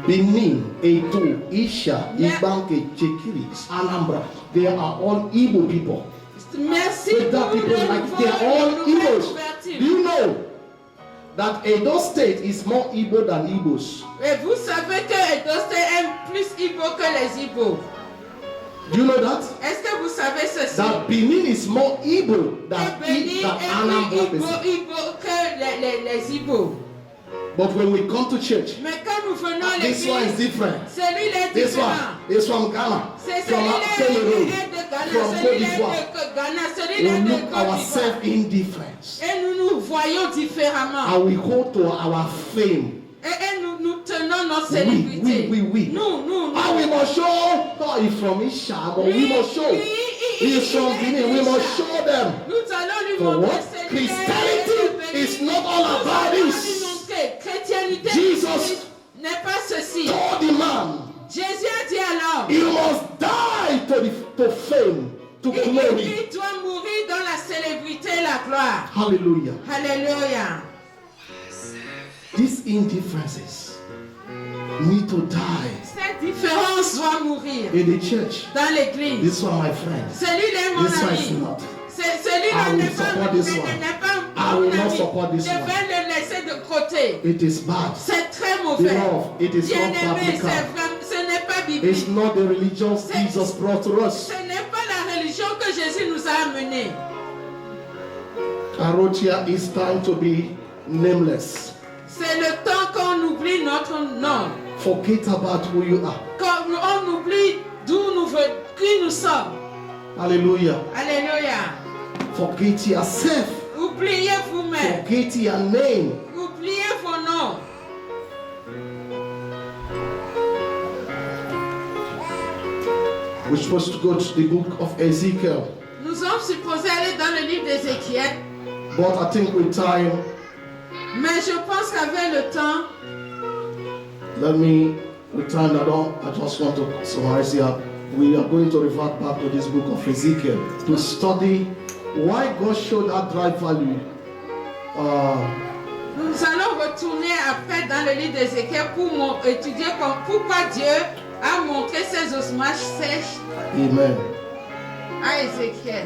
Benin, Edo, Isha, Yeah. Ibanke, Chekiri, Anambra, they are all Igbo people. Merci With that pour people le like nouveau they are all nouvelle Igbos. ouverture. Do you know that Edo State is more Igbo than Igbos? Et vous savez que Edo State est plus Igbo que les Igbo. Do you know that? Est-ce que vous savez ceci? That Benin is more Igbo Que than, Bénin than est Anambra plus person. Igbo que les Igbo. But when we come to church, Mais quand nous venons à this one is l'église, different. celui-là est This différent. one is from Ghana, C'est from celui-là Cameroon, est de Ghana, from Côte celui-là d'Ivoire. est de Ghana, We celui-là est de look Côte d'Ivoire. ourselves indifferent. Et nous nous voyons différemment. And we hold to our fame. Et nous tenons notre We. célébrité. Nous. And we must show, God is from Isha, but we must show. He is from Benin, we must show them. Nous allons lui For montrer what? celui-là Christianity is not all Nous about allons this. lui montrer. Chrétienité Jesus n'est pas ceci. told the man, Jésus a dit alors, you must die to fame, to glory. il doit mourir dans la célébrité et la gloire. Hallelujah. Alléluia. These indifferences need to die Cette différence doit mourir in the church. dans l'église. This one, my friend. Celui-là est mon This one is ami. not. Celui-là I will n'est pas support this one. n'est pas I mon will not ami. support this Je one. vais le laisser de côté. It is bad. C'est très mauvais. Beloved, it is not Bien-aimé, biblical. ce n'est pas It's biblique. not the religion Jesus brought to us. Ce n'est pas la religion que Jésus nous a amenée. Arotia is time to be nameless. C'est le temps qu'on oublie notre nom. Forget about who you are. Quand on oublie d'où nous venons, qui nous sommes. Hallelujah. Alléluia. Forget yourself. Oubliez vous-même. Forget your name. Oubliez vos noms. We're supposed to go to the book of Ezekiel. Nous sommes supposés aller dans le livre d'Ézéchiel. But I think with time, Mais je pense qu'avec le temps, with time, I just want to summarize here. We are going to revert back to this book of Ezekiel to study why God showed that dry valley. nous allons retourner après dans le livre d'Ézéchiel pour étudier pourquoi Dieu a montré ses ossements sèches Amen. à Ézéchiel.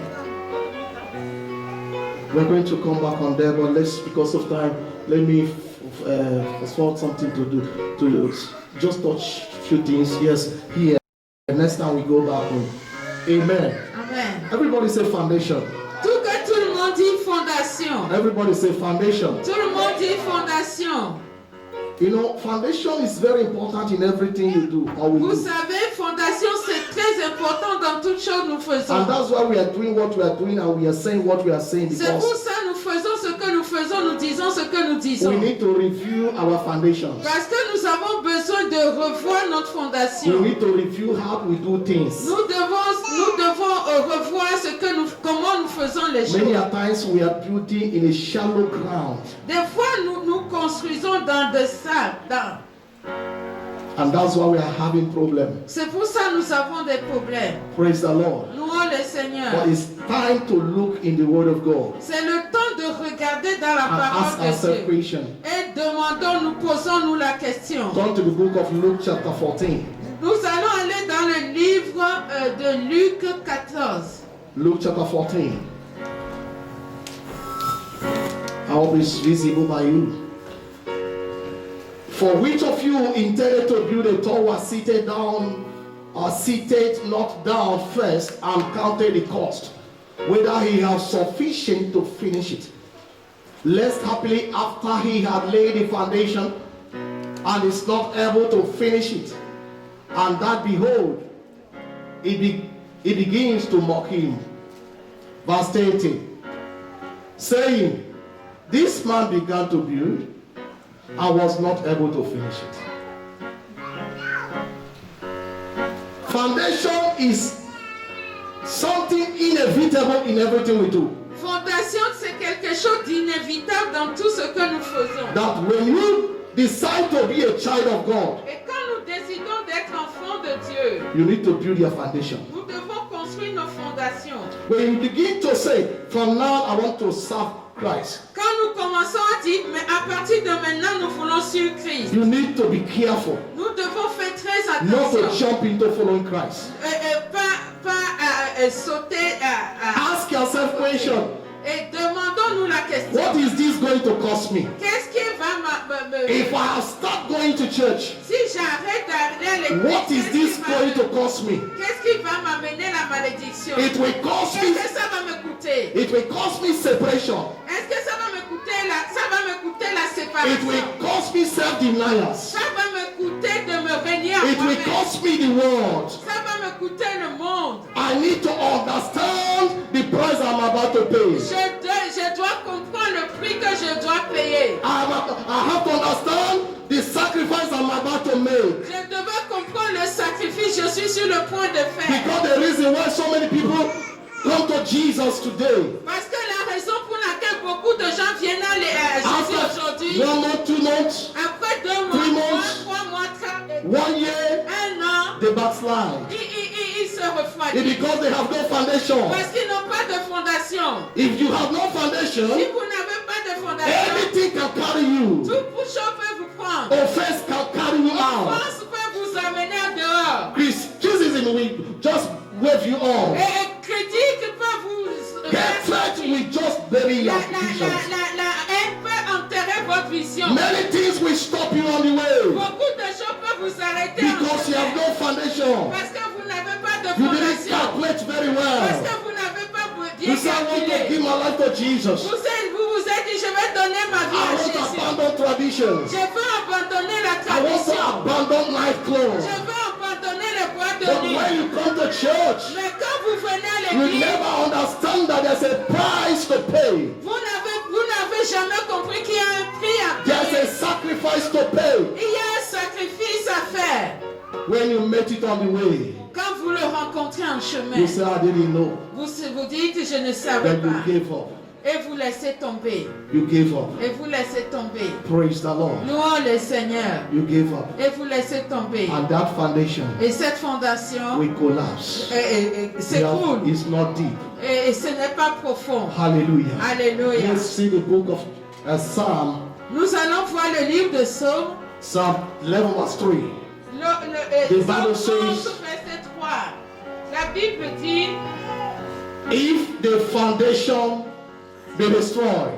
We're going to come back on there, but because of time, let me find something to do. To just touch a few things. Yes, here. And next time we go back home. Amen. Amen. Everybody say foundation. Tout le monde dit fondation. fondation. Everybody say foundation. Tout le monde dit fondation. You know, foundation is very important in everything you do or we Vous do. savez, fondation c'est très important dans toutes choses que nous faisons. And that's why we are doing what we are doing and we are saying what we are saying, C'est pour because ça que nous faisons ce que nous faisons, nous disons ce que nous disons. we need to review our foundations. Parce que nous avons besoin de revoir notre We fondation. need to review how we do things. Nous devons revoir comment nous faisons les Many choses. a times we are building in a shallow ground, Des fois, nous construisons dans des sables. and that's why we are having problems. C'est pour ça que nous avons des problèmes. Praise the Lord. Louons le Seigneur. But it's time to look in the Word of God C'est le temps de regarder dans la and ask parole de ourselves Dieu. question. Et posons-nous la question. Turn to the book of Luke chapter 14. Nous allons aller dans le livre de Luc 14. Luke chapter 14. I hope it's visible by you. For which of you intended to build a tower seated down or seated not down first and counted the cost, whether he has sufficient to finish it? Lest happily after he had laid the foundation and is not able to finish it, and that behold, he begins to mock him. Verse 30, saying, this man began to build and was not able to finish it. Foundation is something inevitable in everything we do. Fondation, c'est quelque chose d'inévitable dans tout ce que nous faisons. That when you decide to be a child of God, Et quand nous décidons d'être enfants de Dieu, you need to build your foundation. nous devons construire nos fondations. When you begin to say, from now I want to serve Christ, Quand nous commençons à dire, mais à partir de maintenant, nous voulons suivre Christ, you need to be careful nous devons faire très not to attention. jump into following Christ. Pas sauter Ask yourself question, et demandons-nous la question. what is this going to cost me? Qu'est-ce qui va If I have stopped going to church, si j'arrête d'aller à l'église, what is this going to cost me? qu'est-ce qui va m'amener la malédiction? It will cost Est-ce me, que ça va me coûter? it will cost me separation. Est-ce que ça va me coûter la It séparation? will cost me self-denials. Ça va me coûter de me renier à It will moi-même. cost me the world. Ça va me coûter le monde. I need to understand the price I'm about to pay. Je dois comprendre le prix que je dois payer. I have to understand the sacrifice I'm about to make. Je devais comprendre le sacrifice que je suis sur le point de faire. Because the reason why so many people come to Jesus today, Parce que la raison pour laquelle beaucoup de gens viennent à Jésus after aujourd'hui, 1 month, 2 months, après 2 3 mois, months, 3 mois, 1 year, 1 an, they backslide. ils se It's refroidissent. because they have no foundation. Parce qu'ils n'ont pas de fondation. If you have no Si foundation, vous n'avez pas de fondation, anything can carry you. tout chose peut vous prendre. Offense can carry you out. France peut vous amener en dehors. Criticism will just wave you off. Et critique peut vous... Hatred will just bury your vision. La haine peut enterrer votre vision. Many things will stop you on the way Beaucoup de choses peuvent vous arrêter en because you have chemin. no foundation. Parce que vous n'avez pas de You didn't fondation. calculate very Parce well. que vous n'avez pas bien You say, I want to calculé. give my life to Jesus. Vous vous êtes dit, je vais donner ma vie I à want to Jésus. abandon traditions. Je veux abandonner la I want to tradition. abandon life clothes. Je veux abandonner les boîtes de But nuit. when you come to church, Mais quand vous venez à you l'église, never understand that there's a price to pay. vous n'avez jamais compris qu'il y a un prix à There's payer. a sacrifice to pay. Il y a un sacrifice à faire. When you met it on the way, Quand vous le rencontrez en chemin, you say, I didn't know. vous dites, je ne savais Then you pas. gave up. Et vous laissez tomber. You gave up. Et vous laissez tomber. Praise the Lord. Louons le Seigneur. You gave up. Et vous laissez tomber. And that foundation Et cette fondation will collapse. s'écroule. It's not deep. Et ce n'est pas profond. Hallelujah. Alléluia. Let's see the book of Psalm. Nous allons voir le livre de Psaume. Psalm 11 verse 3. The Psaume Bible 11, says, verset 3. La Bible dit, if the foundation be destroyed,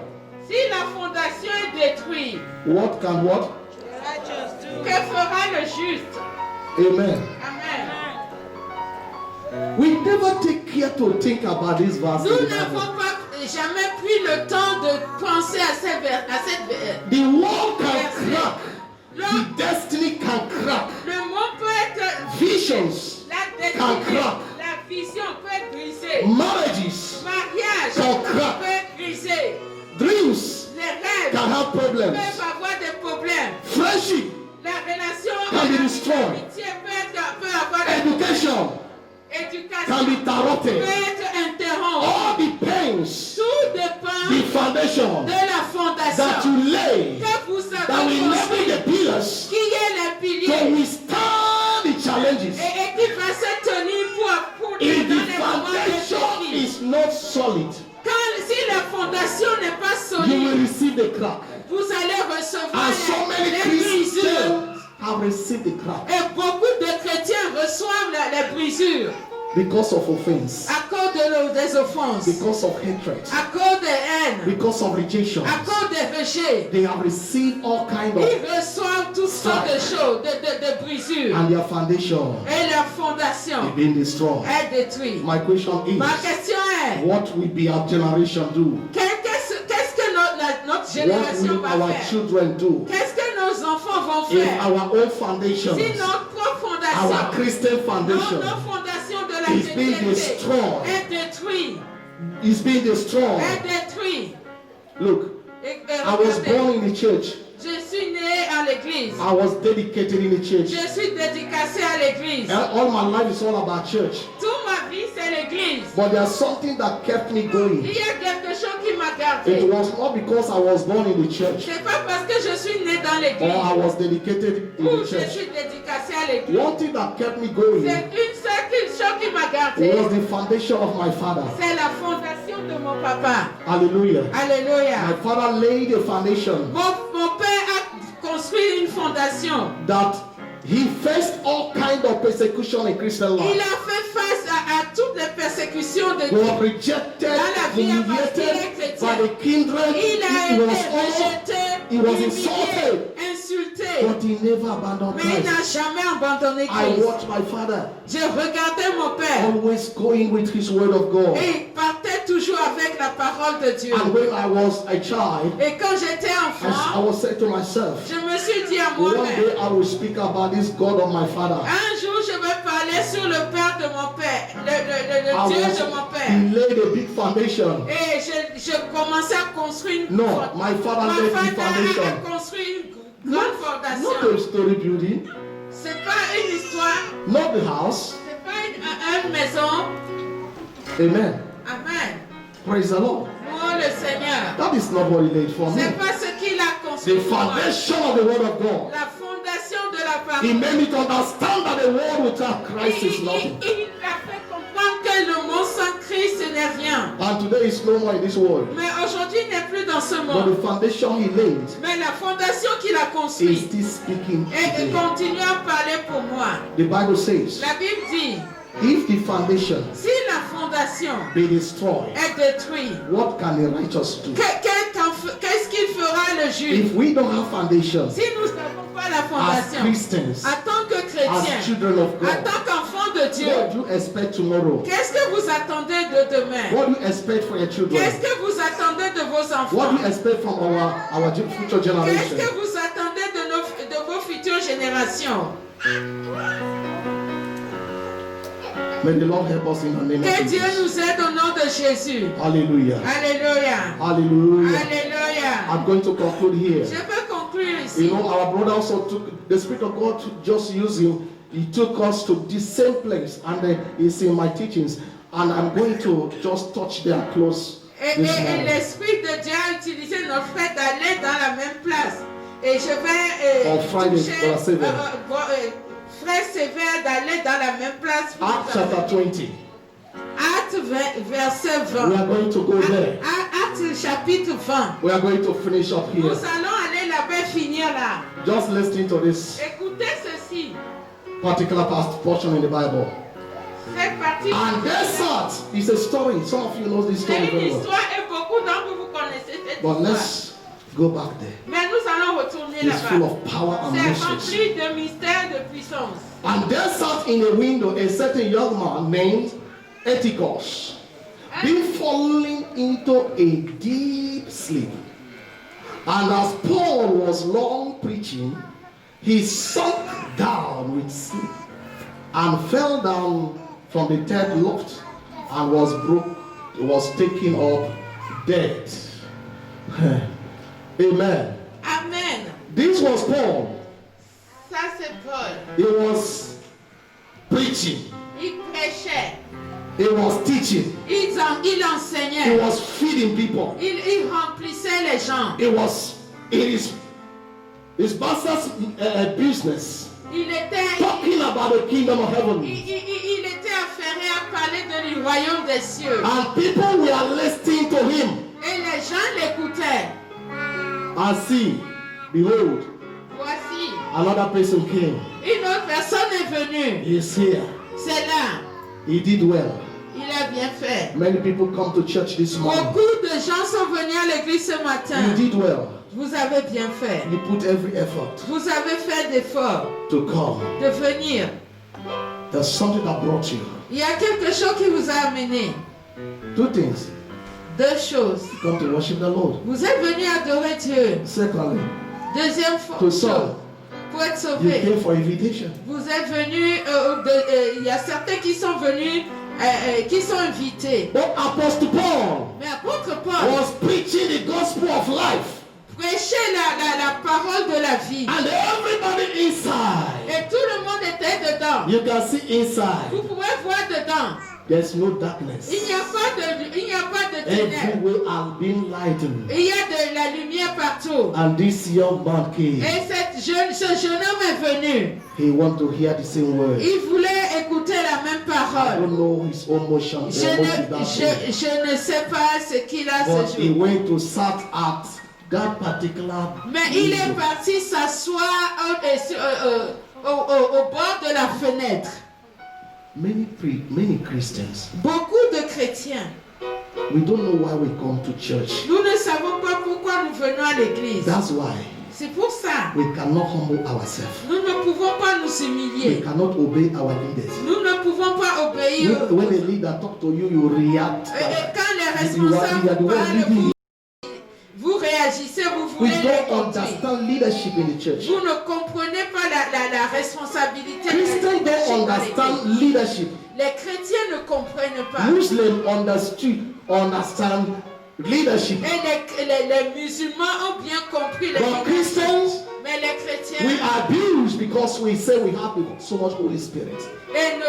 si la fondation est détruite, what can what? que fera le juste? Amen. Amen. We never take care to think about this verse. Nous in the Bible. n'avons pas jamais pris le temps de penser à cette The world can crack. The destiny can crack. Le monde peut être Visions la can destinée, crack. la vision peut être brisée. Marriages Mariage can crack. peut être brisé. Dreams Les rêves can have problems. peuvent avoir des problèmes. Friendship La relation can be destroyed. l'amitié peut avoir des Education éducation can be peut interrupted. être interrompue. All depends Tout dépend the foundation de la that fondation you lay, que vous that avez will level construit, the pillars qui est les to piliers withstand the challenges. et qui va se tenir pour If dans the les moments de foundation défi. is not solid, Si la fondation n'est pas you will solide, receive the crack. vous allez recevoir And so many les brisures. Christians have received the crack Et beaucoup de chrétiens reçoivent les brisures because of offense, à cause des offenses, because of hatred, à cause des haines, because of rejection. à cause des péchés. They have received all kinds of, Ils reçoivent toutes sortes de choses, de brisures. and their foundation Et leur is fondation being destroyed. est détruite. My question Ma is, question est, what will be our generation do? qu'est-ce que notre What génération will va our faire? children do? Qu'est-ce que nos enfants vont If faire? our own foundations, Si notre propre our fondation, Christian foundation nos fondations de la is being chrétienté destroyed, est détruite, is being destroyed. est détruite. Look, I was Regardez, born in the church. je suis né à l'église. I was dedicated in the church. Je suis dédicacé à l'église. And all my life is all about church. Toute ma vie, c'est l'église. But there's something that kept me Il going. y a quelque chose qui m'a It gardé. was not because I was born in the church C'est pas parce que je suis né dans or l'église I was dedicated in ou the je church. suis dédicacé à l'église. One thing that kept me going C'est une seule chose qui m'a gardé. was the foundation of my father. C'est la fondation de mon papa. Hallelujah. Alléluia. My father laid a foundation Mon père a construit une fondation. that he faced all kind of persecution in Christian Il life. a fait face à toutes les persécutions de He Dieu. was rejected, humiliated by the kindred. Il a He été was all, rejeté, he was humilié, insulted, insulté. but he never abandoned Mais il n'a Christ. jamais abandonné I Christ. watched my father J'ai regardé mon père always going with his word of God. et il partait toujours avec la parole de Dieu. And when I was a child, Et quand j'étais I enfant, was saying to myself, je me suis dit à one moi-même, day I will speak about this God of my father. un jour je vais parler sur le Père de mon père, le Dieu de mon He père. laid a big foundation. Et je commençais à construire une No, my father Ma laid the femme foundation. a construit une grande Not fondation. a story building, C'est pas une histoire, not the house. c'est pas une maison. Amen. Amen. Praise the Lord. Louons le Seigneur. That is not what he laid for me. C'est pas ce qu'il a construit The pour moi. foundation of the word of God. La fondation de la He parole. made me to understand that the world without Christ is nothing. Il a fait comprendre que le monde sans Christ n'est rien. And today is no more in this world. Mais aujourd'hui, il n'est plus dans ce But monde. the foundation he laid Mais la fondation qu'il a is construite still speaking et today. continue à parler pour moi. The Bible says, La Bible dit, if the foundation si la fondation be destroyed, est détruite, what can the righteous do? qu'est-ce qu'il fera le juge? If we don't have foundation Si nous n'avons pas la as fondation, Christians, en tant que as chrétiens, children of en God, tant qu'enfants de Dieu, what do you expect tomorrow? qu'est-ce que vous attendez de demain? What do you expect for your children? Qu'est-ce que vous attendez de vos What enfants? do you expect from our future Qu'est-ce generation? que vous attendez de vos futures générations? May the Lord help us in the name Que of Dieu Jesus. nous aide au nom de Jésus. Hallelujah. Alléluia. Hallelujah. Alléluia. I'm going to conclude here. Je peux conclure You ici. know, our brother also took the Spirit of God to just use him. He took us to the same place, and it's in my teachings. And I'm going to just touch there close Et this morning. l'Esprit de Dieu a utilisé notre frère d'aller dans la même place. Et je vais On Friday, toucher Brother Sévère. frère Sévère d'aller dans la même place. Acts chapter 20. Acte 20, verset We 20. are going to go there. Acte chapitre 20. We are going to finish up Nous here. allons aller là-bas finir là. Just listening to this Écoutez ceci. particular portion in the Bible. Cette partie, And desert is a story. Some of you know this story c'est une very well. histoire et beaucoup d'entre vous connaissez cette But histoire. let's go back there. Mais nous allons retourner It's full là-bas. of power and C'est mysteries. rempli de mystères, de puissance. And there sat in a window a certain young man named Ethicus, being fallen into a deep sleep. And as Paul was long preaching, he sunk down with sleep and fell down from the third loft and was taken up dead. Amen. Amen. This was Paul. Ça c'est Paul. He was preaching. Il prêchait. He was teaching. Il He enseignait. was feeding people. Il remplissait les gens. It was his master's business. Il était, Talking about the kingdom of heaven. il était affairé à parler du royaume des cieux. And people were listening to him. Et les gens l'écoutaient. And see, behold, Voici, another person came. une autre personne est venue. He is here. C'est là. He did well. Il a bien fait. Many people come to church this morning. Beaucoup de gens sont venus à l'église ce matin. You did well. Vous avez bien fait. You put every effort Vous avez fait d'efforts to come. de venir. There's something that brought you. Il y a quelque chose qui vous a amené. Two things. Deux choses. Come to worship the Lord. Vous êtes venu adorer Dieu. Secondly, Deuxième to chose, serve. pour être You sauvé. came for invitation. Vous êtes venus, il y a certains qui sont venus, qui sont invités. But Apostle Paul Mais apôtre Paul was preaching the gospel of life. prêchait la parole de la vie. And everybody inside. Et tout le monde était dedans. You can see inside. Vous pouvez voir dedans. There's no darkness. Il n'y a pas de ténèbres. Everywhere has been lightened. Il y a de la lumière partout. And this young man came. Et ce jeune homme est venu. He wanted to hear the same word. Il voulait écouter la même I parole. don't know his emotion. Je ne sais pas ce qu'il a But ce he jour. went to sat at that particular Mais il est window. parti s'asseoir au bord de la fenêtre. Many Christians, Beaucoup de chrétiens, we don't know why we come to church. nous ne savons pas pourquoi nous venons à l'église. That's why C'est pour ça, we cannot humble ourselves. nous ne pouvons pas nous We humilier. cannot obey our leaders. Nous ne pouvons pas obéir. When a leader talk to you, you react. Et quand les You are responsables the one parlent, leading. vous réagissez, vous We voulez les don't conduire. understand leadership in the church. Vous ne comprenez pas la responsabilité. Christians don't understand leadership. Les chrétiens ne comprennent pas. Muslims understand leadership. Et les musulmans ont bien compris les But Christians, mais les chrétiens, we abuse because we say we have so much Holy Spirit. et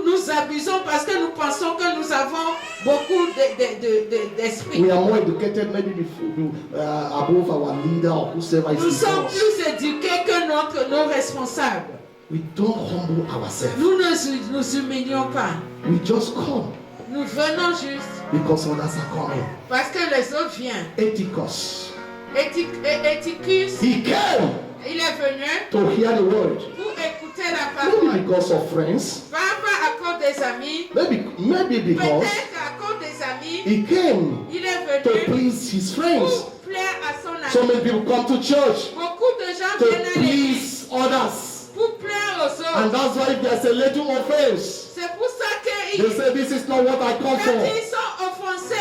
nous abusons parce que nous pensons que nous avons beaucoup d'esprit. We are more educated maybe above our leader or whoever is Nous before sommes us. plus éduqués que nos responsables. We don't humble ourselves. Nous ne nous humilions pas. We just come Nous venons juste because others are coming. parce que les autres viennent. Ethicus. Éticus, He came il est venu to hear the word. pour écouter la Maybe parole. because of friends. Pas à cause des amis. Maybe because Peut-être à cause des amis. he came Il est to venu please his friends. pour plaire à son So ami. many people come to church Beaucoup de gens to viennent à l'église please others. pour plaire aux And autres. that's why if there's a little offense, C'est pour ça they qu'ils, say this is not what I come quand for. ils sont offensés,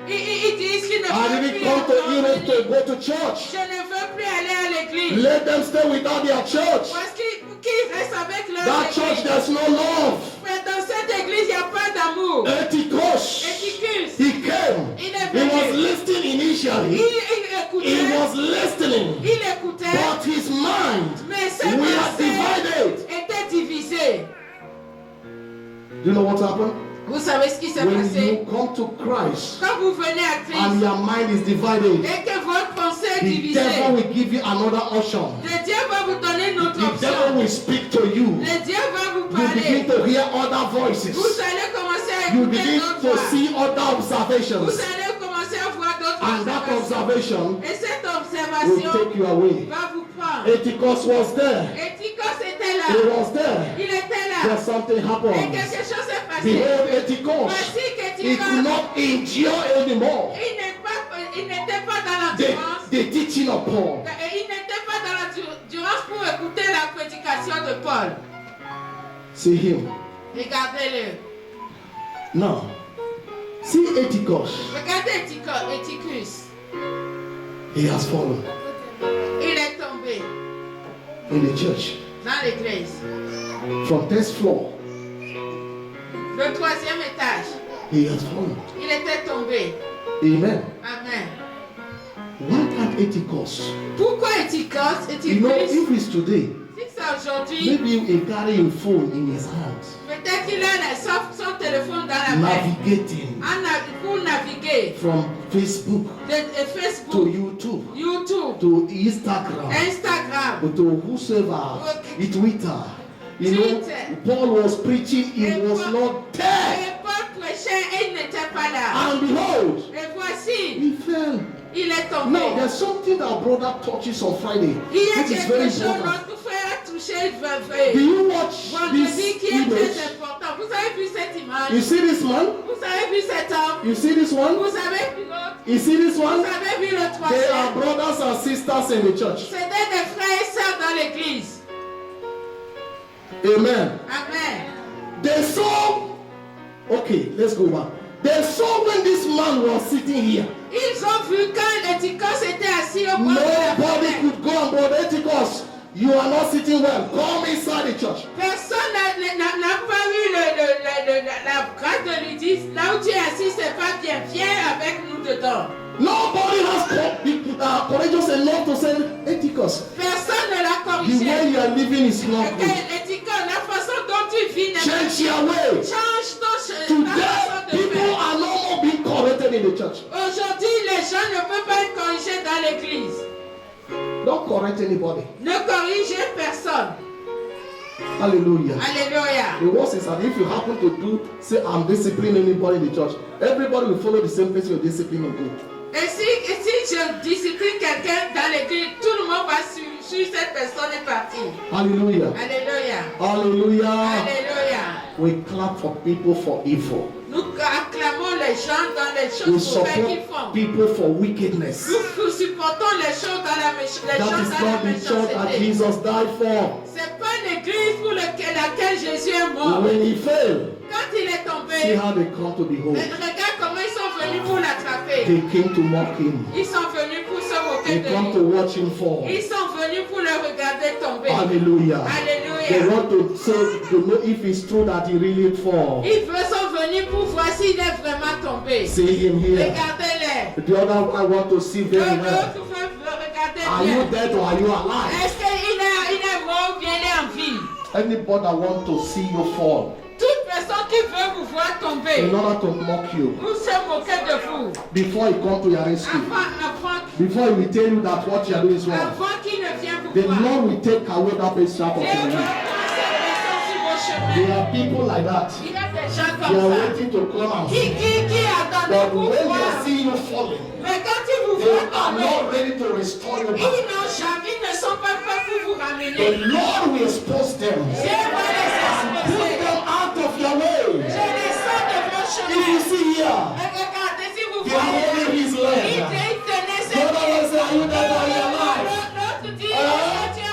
ils disent qu'ils ne I veulent didn't plus come to encore Europe to venir. go to church. Je ne veux plus aller à l'église. Let them stay without their church. Parce qu'ils restent avec leur That church, église. there's no love. Mais dans cette église, il n'y a pas d'amour. Ethicus. Éticus, He came. il est He was venu. listening Il initially. écoutait. He was listening. Il écoutait. But his mind, Mais ses we are pensées divided. étaient divisées. Do you know what happened? Vous savez ce qui s'est When passé? you come to Christ Quand vous venez à and Christ your mind is divided, et que votre pensée est the divisée, devil will give you another option. le diable va vous donner une autre The devil option. will speak to you. Le diable va vous You begin parler. to hear other voices. Vous allez commencer à You écouter begin d'autres to voix. see other Vous observations. allez commencer à voir d'autres And that observations. observation Et cette will observation take you away. va vous prendre. Ethicus was there. Éticos était là. He was there. Il était là. But something Et happened. quelque chose s'est passé. Behold, Ethicus, Voici he could qu'Éticos, not endure anymore il n'était pas dans l'endurance. the teaching of Paul. Et il n'était pas dans l'endurance pour écouter la prédication de Paul. See him. Regardez-le. Now, See Ethicus. Regardez Éticus. He has fallen Il est tombé in the church. dans l'église. From third floor, Le 3e étage. he has fallen. Il était tombé. Amen. Amen. Why can't Ethicus? Pourquoi Éticus? You know, Éticus, if it's today, si c'est aujourd'hui, maybe he carry a phone in his hand, peut-être qu'il a son téléphone dans la main. navigating Pour naviguer from Facebook de to Facebook, YouTube YouTube, to Instagram Instagram. to whosoever, Twitter. You know, Paul was preaching, he was not there. Et Paul prêchait et il n'était pas là. And behold, Et voici, he fell. il est tombé. Now, there's something that brother touches on Friday, Il y a which is very quelque chose important. notre frère a touché Do you watch vendredi this qui est image? très important. Vous avez vu cette image? You see this man? Vous avez vu cet homme? You see this one? Vous avez vu l'autre? You see this Vous one? avez vu le They are troisième? brothers and sisters in the church. C'était des frères et sœurs dans l'église. Amen. Amen. They saw, okay, let's go back. They saw when this man was sitting here. Ils ont vu quand Éticus était assis au bord de la Nobody fenêtre. could go and brother Ethicus. You are not sitting well. Come inside the church. Personne n'a pas eu la grâce de lui dire, là où tu es assis, c'est pas bien. Viens avec nous dedans. Nobody has courageous enough to say, Ethicus, Personne ne l'a the corrigé. way you are living is not good. Éticus, la façon dont tu vis n'est pas Change your way. change ta Today, façon de people faire. are no more being corrected in the church. Aujourd'hui, les gens ne peuvent pas être corrigés dans l'église. Don't correct anybody. Ne corrigez personne. Hallelujah. Alléluia. The worst is that if you happen to say, I'm disciplining anybody in the church, everybody will follow the same place you're disciplining and go. Et si je discipline quelqu'un dans l'église, tout le monde va suivre cette personne est partie. Hallelujah. Alléluia. Hallelujah. Alléluia. We clap for people for evil. Nous acclamons les gens dans les We choses mauvaises qu'ils support font. people for wickedness. Nous supportons les choses dans la méchanceté. That is not the church that Jesus died for. C'est pas l'église pour laquelle Jésus est mort. When he fell, Quand il est see tombé, how they come to behold. regarde comment ils sont venus pour l'attraper. They came to mock him. Ils sont venus pour se They moquer come de to lui. watch him fall. Ils sont venus pour le regarder tomber. Hallelujah. They Alléluia. want to say to know if it's true that he really fall. Ils sont venus pour voir s'il est vraiment tombé. See him here. Regardez-les. The other one I want to see very well. L'autre veut regarder Are you bien. dead or are you alive? Est-ce qu'il est mort ou bien il est en vie? Anybody that want to see you fall Toute personne qui veut vous voir tomber, in order to mock you vous se moquer de vous. before he come to your rescue, before he will tell you that what you are doing is wrong, Avant qu'il ne vienne vous the voir. Lord will take away that place out of Dieu your va life. passer personne sur vos chemins. There are people like that. Il y a des gens They are comme ça. waiting to come out. Qui attendent But pour when voir. they see you falling, Mais quand ils vous they voient are tomber, not ready to restore you ils back. n'ont jamais, ils ne sont pas faits pour vous The ramener. Lord will expose them. Dieu va les Put exposer. them out of your way. Je les sors de vos If you chemins. see here, Et regardez si vous they are voyez. holding his Il leg. tenait The ses other one say, are you dead or are you alive? L'autre dit, tu es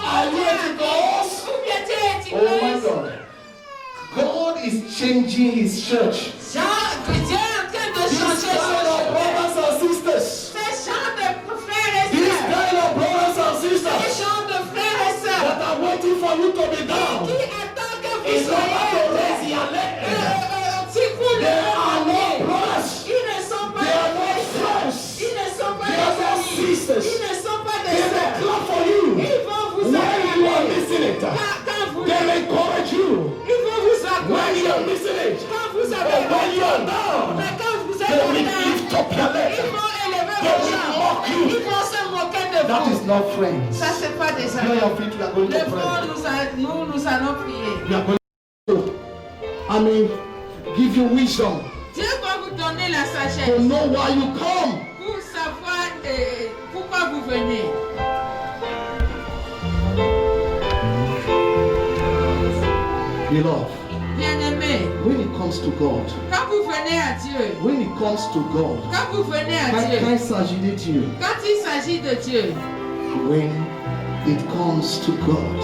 Are you mort. Ethicus? Ou bien tu es Oh my Ethicus. God. God is changing his church. Dieu est en train de This changer kind son of chemin. brothers and sisters. Ces gens de frères et This sœurs. kind of brothers and Ces sisters gens de frères et sœurs. that are waiting for you to be down. Qui attendent que vous In order to soyez. raise your leg. Si vous They le are not brothers. ils ne sont pas They are des not frères. friends. Ils ne sont pas They are des not amis. sisters. Ils ne sont pas They des will sœurs. clap for you. Ils vont vous When you are acclamer. missing it, Quand vous they will encourage you. ils vont vous When you are acclamer. missing it, Quand vous or avez when you are down, mais quand vous they êtes will atteint, lift up your leg. ils vont élever They vos will jambes. mock you. Ils vont se moquer de That is vous. not friends. Ça, c'est pas des Lay amis. your feet, we are going to pray. Lève-nous, nous allons prier. We are going to, give you wisdom Dieu va vous donner la to sagesse know why you come. pour savoir pourquoi vous venez. Beloved, Bien-aimé, when it comes to God, quand vous venez à Dieu, when it comes to God, quand vous venez à quand Dieu, il s'agit de Dieu, quand il s'agit de Dieu, when it comes to God,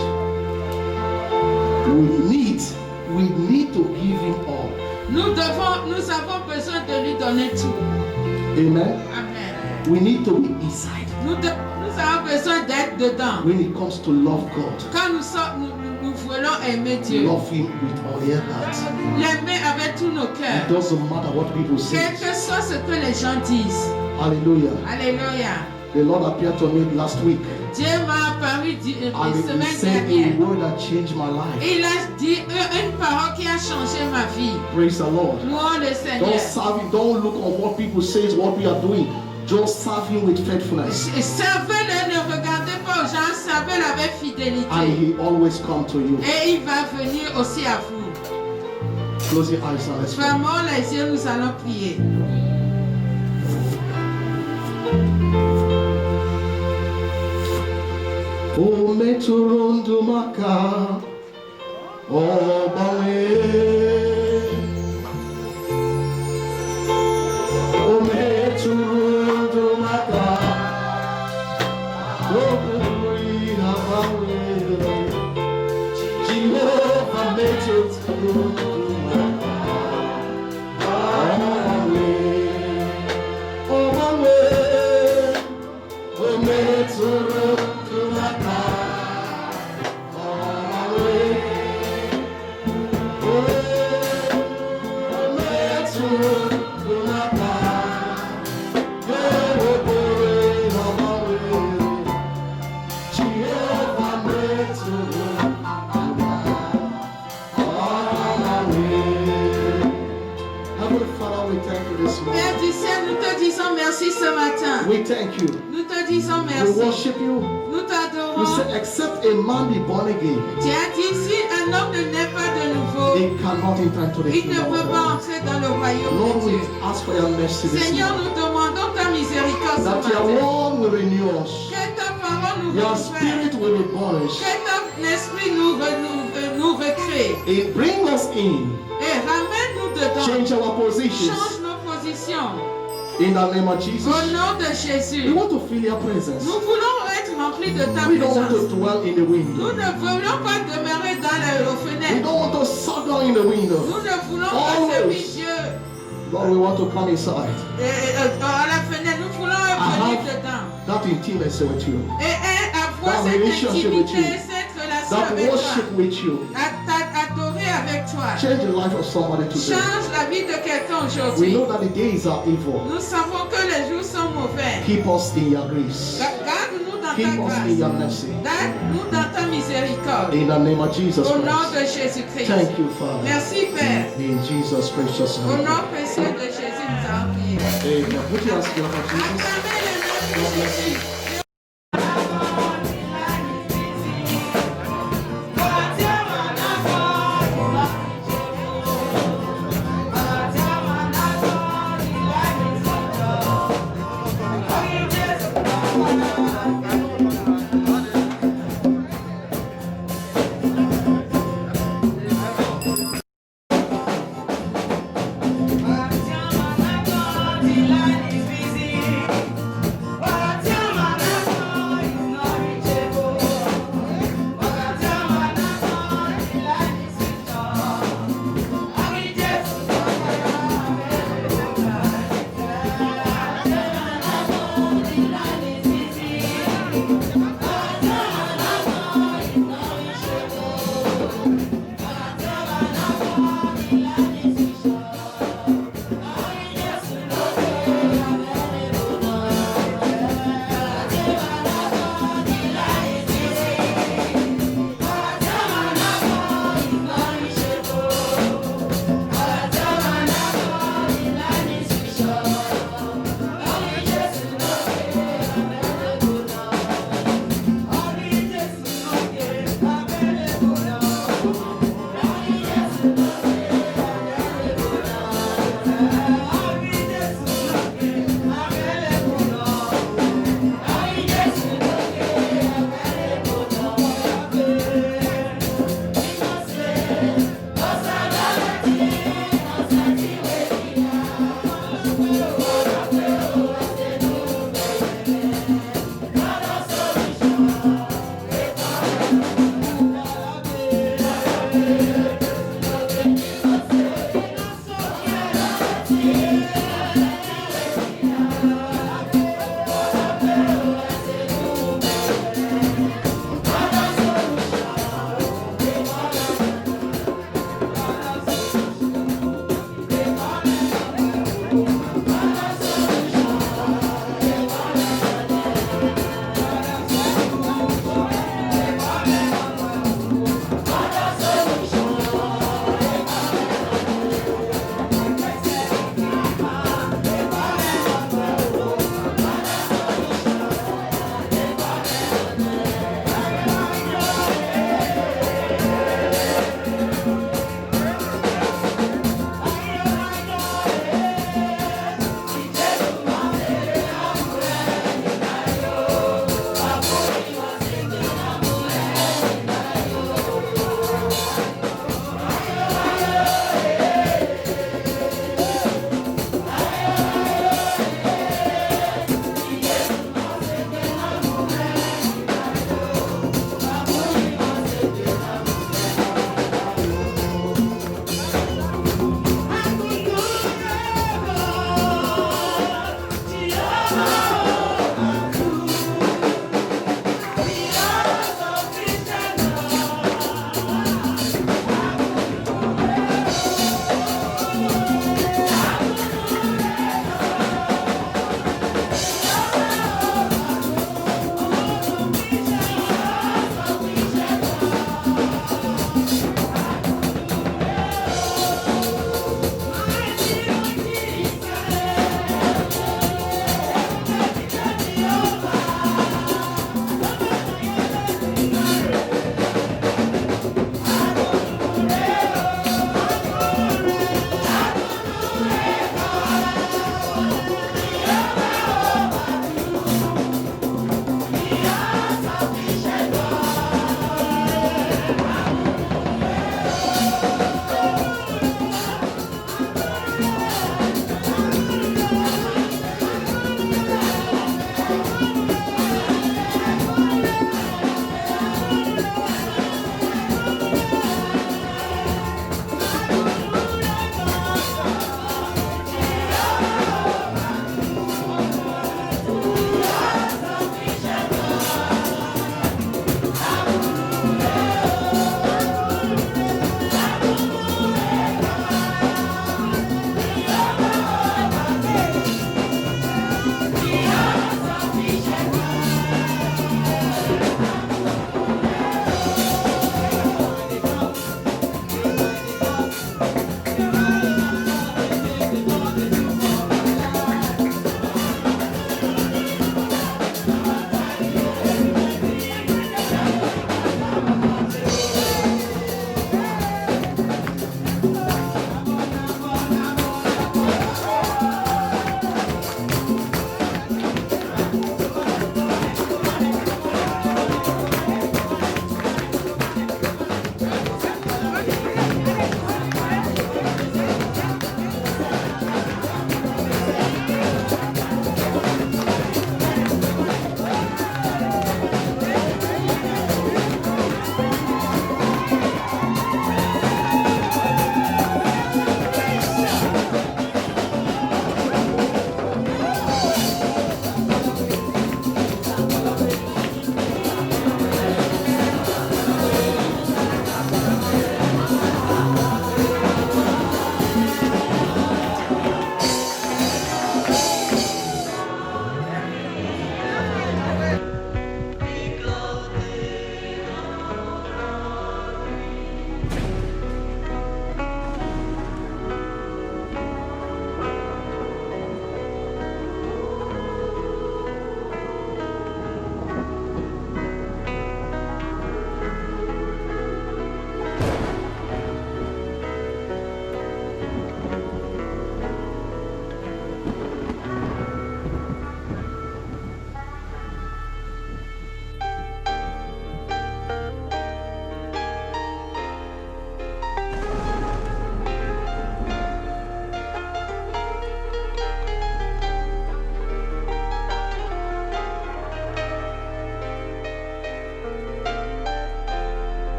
we need to give him all. Nous avons besoin de lui donner tout. Amen. Amen. We need to be inside Nous avons besoin d'être dedans. when it comes to love God. Quand nous voulons aimer Dieu, Love Him with all your heart. l'aimer avec tous nos It cœurs, doesn't matter what people say. quel que soit ce que les gens disent. Hallelujah. Alléluia. The Lord appeared to me last week Dieu m'a apparu and la He semaine said a dernière. word that changed my life. Il a dit une parole qui a changé ma vie. Praise the Lord. Louons le Don't Seigneur. serve Him. Don't look on what people say is what we are doing. Just serve Him with faithfulness, Servez-le, ne regardez pas aux gens, servez-le avec and fidélité. He always come to you. Et il va venir aussi à vous. Close your eyes and let's pray. Fermons les yeux, nous allons prier. O meturundu maka, o bawe. O meturundu maka, o bawe. Jehovah meturundu maka, o bawe. O meturundu maka. Père du ciel, nous te disons merci ce matin. We thank you. Nous te disons We merci. worship you. Nous You t'adorons. said, except a man be born again, Tu as dit, si un homme ne naît pas de nouveau, he cannot enter into the il ne kingdom peut of pas God. entrer dans le royaume Lord, de we Dieu. ask for your mercy this Seigneur, morning. nous demandons ta miséricorde That ce your matin. word will renew us. Que ta parole nous Your renouvelle. spirit will rebolish. Que ton esprit nous recrée. It bring us in. Et ramène-nous dedans. Change our positions. Change nos positions. In the name of Jesus. Au nom de We Jésus. want to feel your presence. Nous voulons être remplis de ta We don't want to présence. dwell in the Nous window. ne voulons pas demeurer dans les We fenêtres. don't want to sit down in the window. Nous ne voulons pas Always. servir Dieu Lord, we want to come inside. à la fenêtre. Nous voulons venir dedans. That intimacy with you. Et avoir That cette relationship with intimité, you. cette relation That avec toi. worship with you. Adorer avec toi. Change the life of somebody today. Change la vie de quelqu'un We aujourd'hui. know that the days are evil. Nous savons que les jours sont mauvais. Keep us in your grace. Garde-nous dans ta Keep us in your grâce. mercy. Garde-nous dans ta miséricorde. In the name of Jesus Au nom Christ. de Jésus-Christ. Thank you, Father. Merci Père. In Jesus' precious Au name. nom précieux de Jésus, nous avons prié. Amen. Put your hands together for Jesus. Acclamez le nom de Jésus.